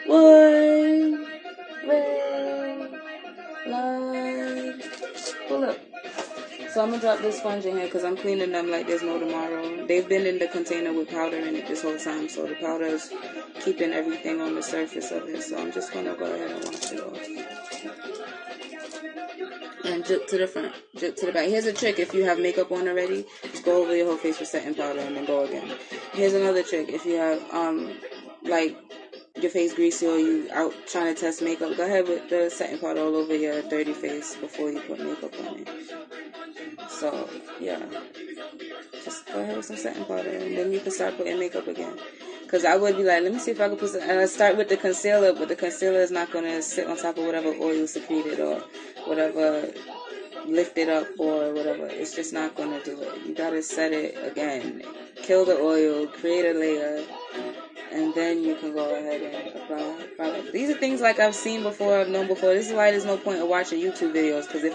One red light. Pull up. So I'm gonna drop this sponge in here because I'm cleaning them like there's no tomorrow. They've been in the container with powder in it this whole time, so the powder is keeping everything on the surface of it. So I'm just gonna go ahead and wash it off. And jut to the front, jut to the back. Here's a trick: if you have makeup on already, just go over your whole face with setting powder and then go again. Here's another trick: if you have like your face greasy or you out trying to test makeup, go ahead with the setting powder all over your dirty face before you put makeup on it. So yeah, just go ahead with some setting powder and then you can start putting makeup again. Because I would be like, let me see if I can put some, and I start with the concealer, but the concealer is not going to sit on top of whatever oil secreted or whatever lifted up or whatever. It's just not going to do it. You got to set it again, kill the oil, create a layer, and then you can go ahead and apply product. These are things like I've seen before, I've known before. This is why there's no point in watching YouTube videos. Because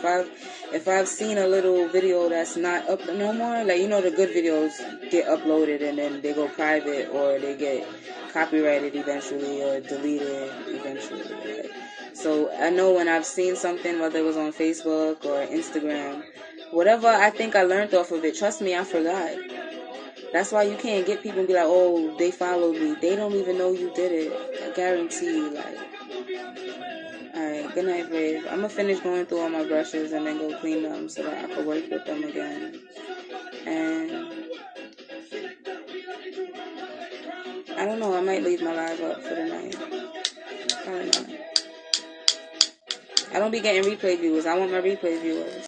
if I've seen a little video that's not up no more, like, you know, the good videos get uploaded and then they go private or they get copyrighted eventually or deleted eventually. Right? So I know when I've seen something, whether it was on Facebook or Instagram, whatever I think I learned off of it, trust me, I forgot. That's why you can't get people and be like, oh, they followed me. They don't even know you did it. I guarantee you, like. Alright, good night, Brave. I'm going to finish going through all my brushes and then go clean them so that I can work with them again. And I don't know, I might leave my live up for the night. Probably not. I don't be getting replay viewers. I want my replay viewers.